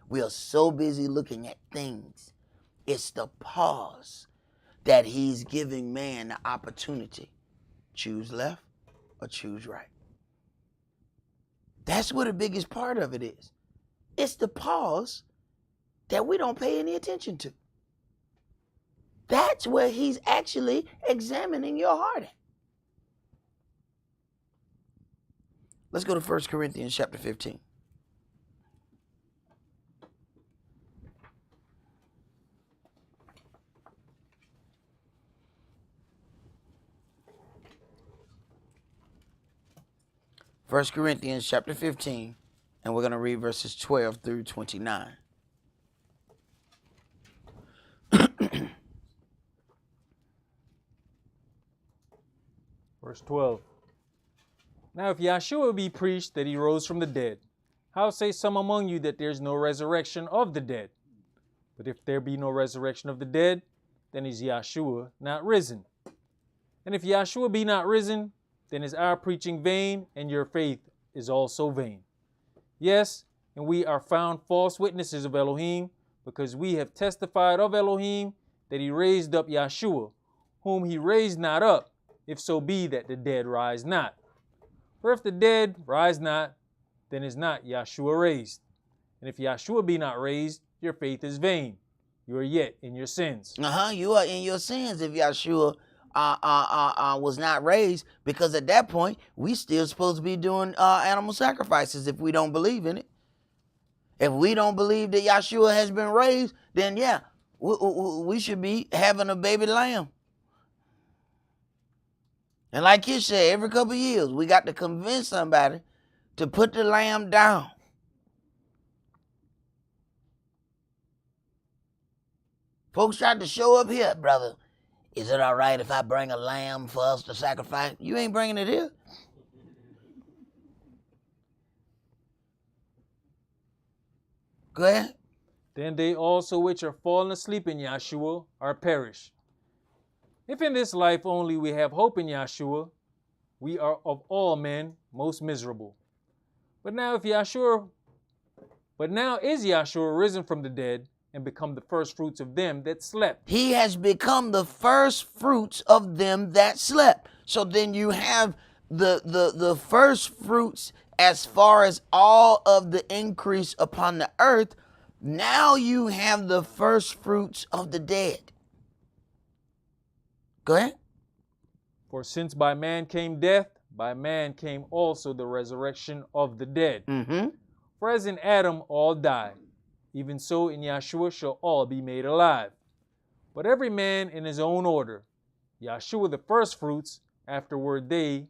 We are so busy looking at things. It's the pause that he's giving man the opportunity. Choose left or choose right. That's what the biggest part of it is. It's the pause that we don't pay any attention to. That's where he's actually examining your heart at. Let's go to 1 Corinthians chapter 15. First Corinthians chapter 15, and we're going to read verses 12 through 29. Verse 12. Now if Yahshua be preached that he rose from the dead, how say some among you that there is no resurrection of the dead? But if there be no resurrection of the dead, then is Yahshua not risen. And if Yahshua be not risen, then is our preaching vain, and your faith is also vain. Yes, and we are found false witnesses of Elohim, because we have testified of Elohim that he raised up Yahshua, whom he raised not up, if so be that the dead rise not. For if the dead rise not, then is not Yahshua raised. And if Yahshua be not raised, your faith is vain. You are yet in your sins. You are in your sins if Yahshua was not raised, because at that point, we still supposed to be doing animal sacrifices if we don't believe in it. If we don't believe that Yahshua has been raised, then yeah, we should be having a baby lamb. And like you said, every couple of years, we got to convince somebody to put the lamb down. Folks tried to show up here, brother. Is it all right if I bring a lamb for us to sacrifice? You ain't bringing it here. Go ahead. Then they also which are fallen asleep in Yahshua are perished. If in this life only we have hope in Yahshua, we are of all men most miserable. But now is Yahshua risen from the dead and become the first fruits of them that slept. He has become the first fruits of them that slept. So then you have the first fruits as far as all of the increase upon the earth. Now you have the first fruits of the dead. Go ahead. For since by man came death, by man came also the resurrection of the dead. Mm-hmm. For as in Adam all die, even so in Yahshua shall all be made alive. But every man in his own order. Yahshua the first fruits, afterward they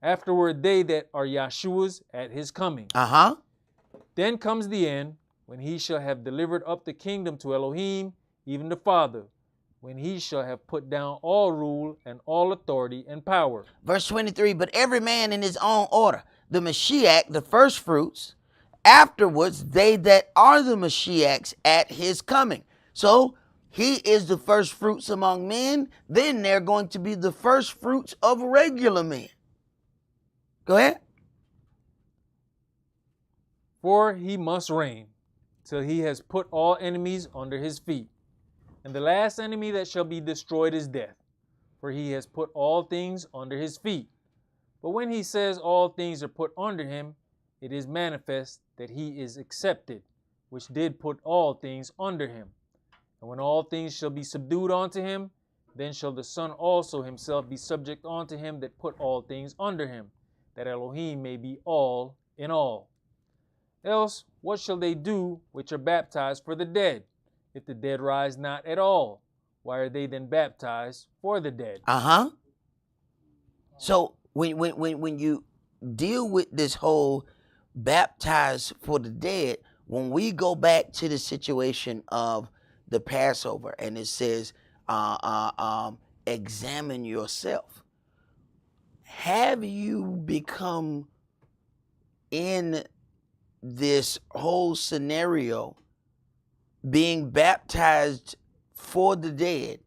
that are Yahshua's at his coming. Uh-huh. Then comes the end, when he shall have delivered up the kingdom to Elohim, even the Father, when he shall have put down all rule and all authority and power. Verse 23, but every man in his own order. The Mashiach, the first fruits, afterwards they that are the Mashiachs at his coming. So he is the first fruits among men. Then they're going to be the first fruits of regular men. Go ahead. For he must reign till he has put all enemies under his feet. And the last enemy that shall be destroyed is death, for he has put all things under his feet. But when he says all things are put under him, it is manifest that he is accepted, which did put all things under him. And when all things shall be subdued unto him, then shall the Son also himself be subject unto him that put all things under him, that Elohim may be all in all. Else, what shall they do which are baptized for the dead? If the dead rise not at all, why are they then baptized for the dead? Uh-huh. So when you deal with this whole baptized for the dead, when we go back to the situation of the Passover and it says, examine yourself. Have you become in this whole scenario being baptized for the dead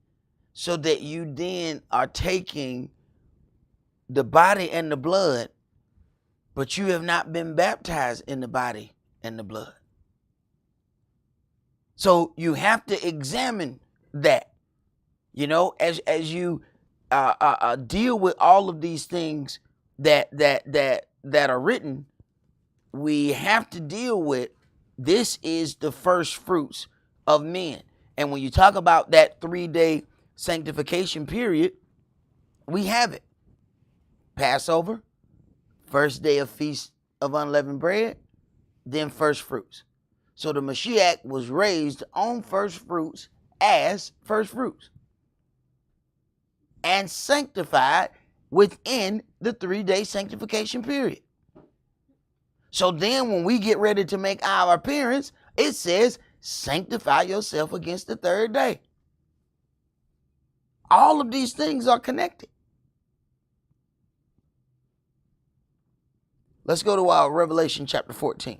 so that you then are taking the body and the blood, but you have not been baptized in the body and the blood? So you have to examine that, as you deal with all of these things that are written. We have to deal with, this is the first fruits of men. And when you talk about that 3-day sanctification period, we have it. Passover, first day of Feast of Unleavened Bread, then first fruits. So the Mashiach was raised on first fruits as first fruits and sanctified within the 3-day sanctification period. So then when we get ready to make our appearance, it says, sanctify yourself against the 3rd day. All of these things are connected. Let's go to our Revelation chapter 14.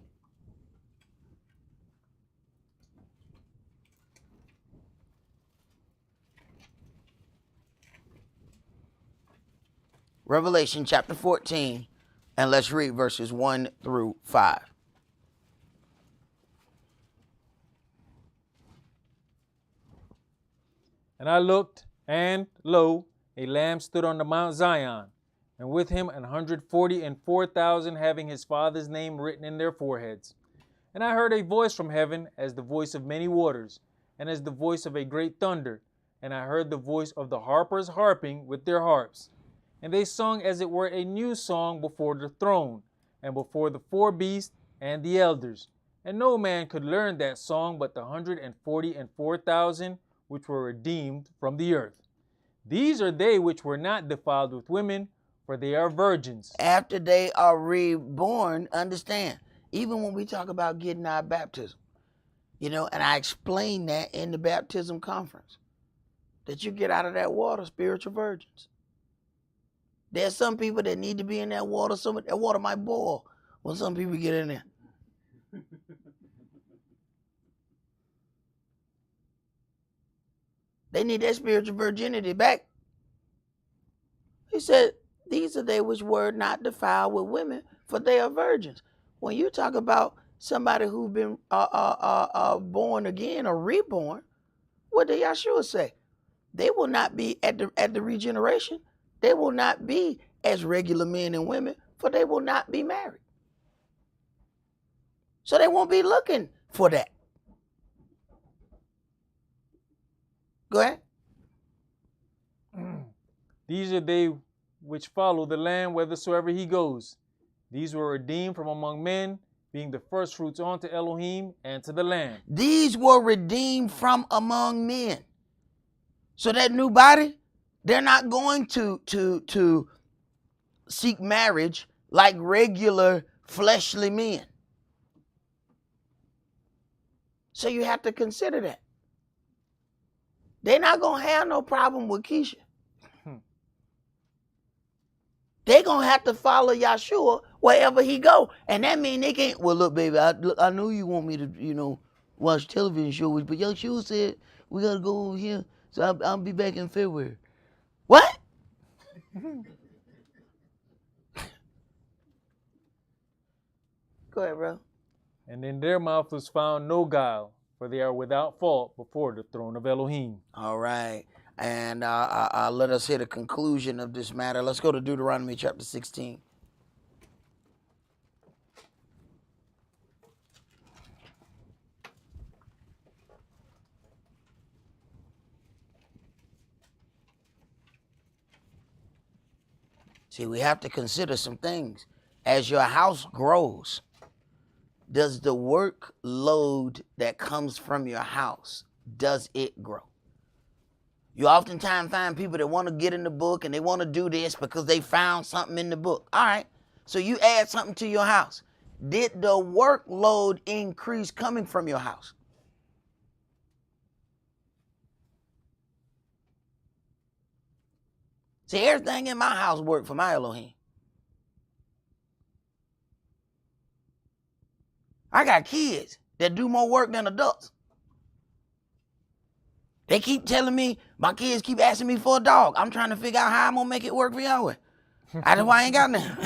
Revelation chapter 14. And let's read verses 1 through 5. And I looked, and lo, a Lamb stood on the Mount Zion, and with him 144,000 having his Father's name written in their foreheads. And I heard a voice from heaven as the voice of many waters, and as the voice of a great thunder. And I heard the voice of the harpers harping with their harps. And they sung as it were a new song before the throne, and before the 4 beasts and the elders. And no man could learn that song but the 144,000 which were redeemed from the earth. These are they which were not defiled with women, for they are virgins. After they are reborn, understand, even when we talk about getting our baptism, and I explained that in the baptism conference, that you get out of that water spiritual virgins. There's some people that need to be in that water. That water might boil when some people get in there. They need that spiritual virginity back. He said, these are they which were not defiled with women, for they are virgins. When you talk about somebody who's been born again or reborn, what did Yahshua say? They will not be at the regeneration. They will not be as regular men and women, for they will not be married. So they won't be looking for that. Go ahead. These are they which follow the land whithersoever he goes. These were redeemed from among men, being the first fruits unto Elohim and to the land. These were redeemed from among men. So that new body, they're not going to seek marriage like regular fleshly men. So you have to consider that. They're not going to have no problem with Keisha. They're going to have to follow Yahshua wherever he go. And that means they can't, well, look, baby, I know you want me to, watch television shows, but Yahshua said we got to go over here, so I'll be back in February. What? Go ahead, bro. And in their mouth was found no guile, for they are without fault before the throne of Elohim. All right. And let us hear the conclusion of this matter. Let's go to Deuteronomy chapter 16. See, we have to consider some things. As your house grows, does the workload that comes from your house, does it grow? You oftentimes find people that want to get in the book and they want to do this because they found something in the book. All right, so you add something to your house. Did the workload increase coming from your house? See, everything in my house worked for my Elohim. I got kids that do more work than adults. They keep telling me, my kids keep asking me for a dog. I'm trying to figure out how I'm going to make it work for Yahweh. That's why I ain't got none.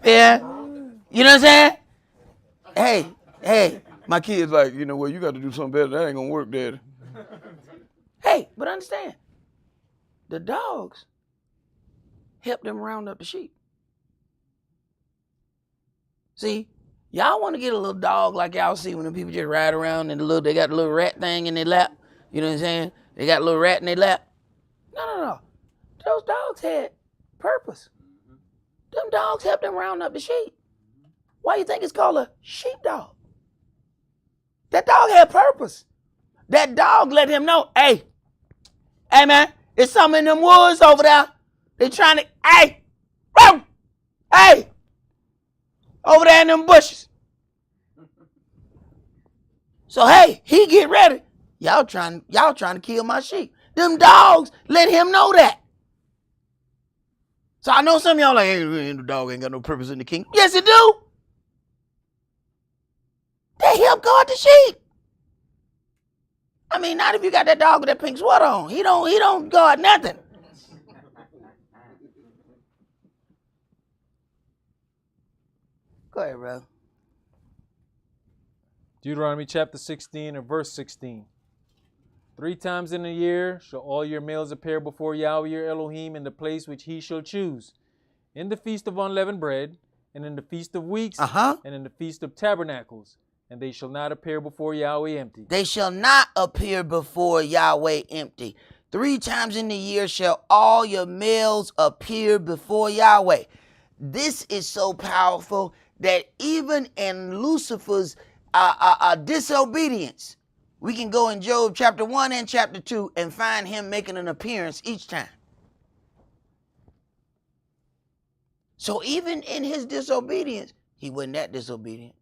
Yeah. You know what I'm saying? Hey, my kid's like, you got to do something better. That ain't going to work, Daddy. Hey, but understand, the dogs help them round up the sheep. See? Y'all want to get a little dog like y'all see when the people just ride around and they got a little rat thing in their lap. You know what I'm saying? They got a little rat in their lap. No. Those dogs had purpose. Them dogs help them round up the sheep. Why you think it's called a sheepdog? That dog had purpose. That dog let him know, hey man, there's something in them woods over there. They trying to, hey, over there in them bushes. So hey, he get ready. Y'all trying to kill my sheep. Them dogs let him know that. So I know some of y'all like, hey, the dog ain't got no purpose in the kingdom. Yes, it do. They help guard the sheep. I mean, not if you got that dog with that pink sweater on. He don't guard nothing. Go ahead, bro. Deuteronomy chapter 16 and verse 16. 3 times in a year shall all your males appear before Yahweh your Elohim in the place which he shall choose, in the feast of unleavened bread, and in the feast of weeks, and in the feast of tabernacles. And they shall not appear before Yahweh empty. They shall not appear before Yahweh empty. 3 times in the year shall all your males appear before Yahweh. This is so powerful that even in Lucifer's disobedience, we can go in Job chapter 1 and chapter 2 and find him making an appearance each time. So even in his disobedience, he wasn't that disobedient.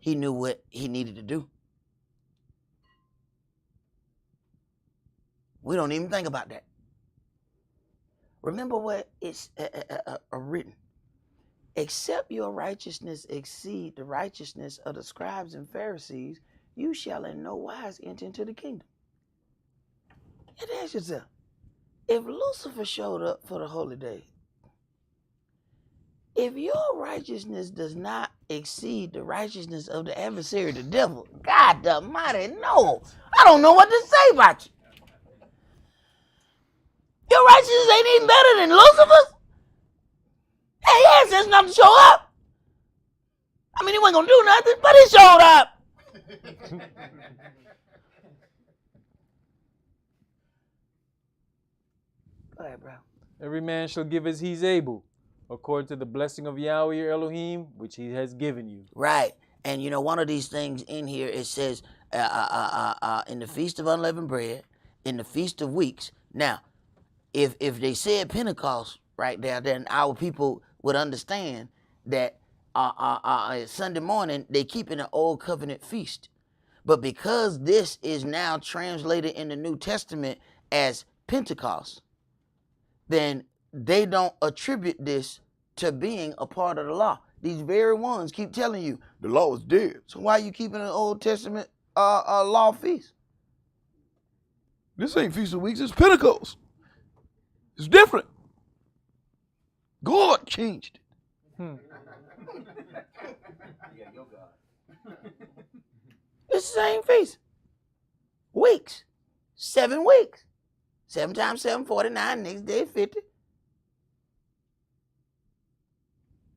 He knew what he needed to do. We don't even think about that. Remember what it's written. Except your righteousness exceed the righteousness of the scribes and Pharisees, you shall in no wise enter into the kingdom. And ask yourself, if Lucifer showed up for the holy day, if your righteousness does not exceed the righteousness of the adversary, the devil, God almighty, no. I don't know what to say about you. righteousness ain't even better than Lucifer's? Hey, yes, there's nothing to show up. I mean, he wasn't going to do nothing, but he showed up. Go ahead, bro. Every man shall give as he's able, according to the blessing of Yahweh your Elohim, which he has given you. Right. And you know, one of these things in here, it says, in the Feast of Unleavened Bread, in the Feast of Weeks. Now, if they said Pentecost right there, then our people would understand that Sunday morning, they keep an old covenant feast. But because this is now translated in the New Testament as Pentecost, then they don't attribute this to being a part of the law. These very ones keep telling you the law is dead. So why are you keeping an Old Testament law feast? This ain't Feast of Weeks, it's Pentecost. It's different. God changed it. It's the same feast. Weeks. 7 weeks. 7 times 7, 49. Next day, 50.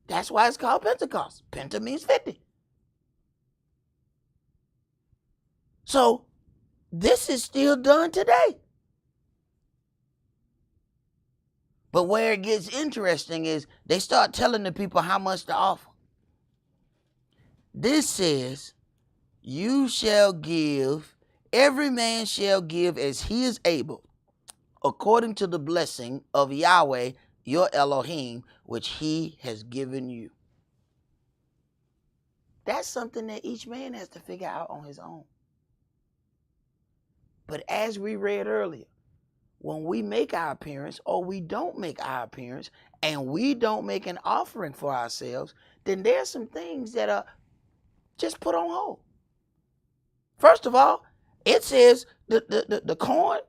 That's why it's called Pentecost. Penta means 50. So, this is still done today. But where it gets interesting is they start telling the people how much to offer. This says, you shall give, every man shall give as he is able, according to the blessing of Yahweh, your Elohim, which he has given you. That's something that each man has to figure out on his own. But as we read earlier, when we make our appearance or we don't make our appearance and we don't make an offering for ourselves, then there's some things that are just put on hold. First of all, it says the corn,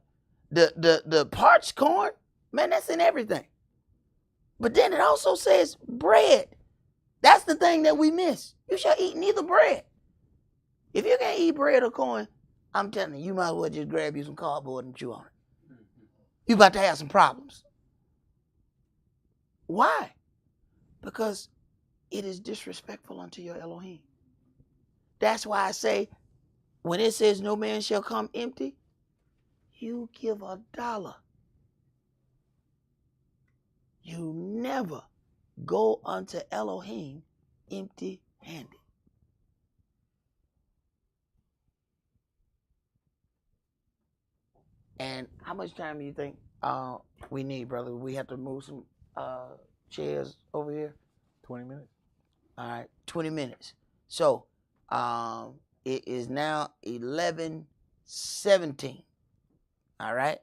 the parched corn, man, that's in everything. But then it also says bread. That's the thing that we miss. You shall eat neither bread. If you can't eat bread or corn, I'm telling you, you might as well just grab you some cardboard and chew on it. You're about to have some problems. Why? Because it is disrespectful unto your Elohim. That's why I say, when it says no man shall come empty, you give $1. You never go unto Elohim empty-handed. And how much time do you think we need, brother? We have to move some chairs over here? 20 minutes. All right, 20 minutes. So it is now 11:17. All right,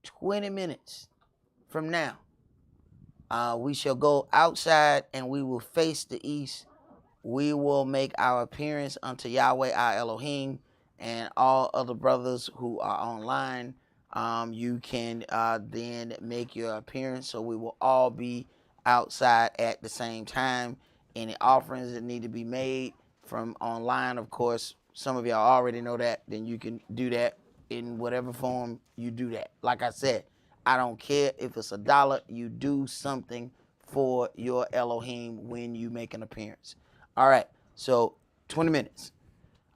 20 minutes from now, we shall go outside and we will face the east. We will make our appearance unto Yahweh our Elohim, and all other brothers who are online, you can then make your appearance. So we will all be outside at the same time. Any offerings that need to be made from online, of course, some of y'all already know that, then you can do that in whatever form you do that. Like I said, I don't care if it's $1, you do something for your Elohim when you make an appearance. All right, so 20 minutes.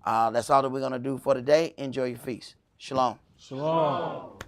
That's all that we're going to do for today. Enjoy your feast. Shalom. Shalom.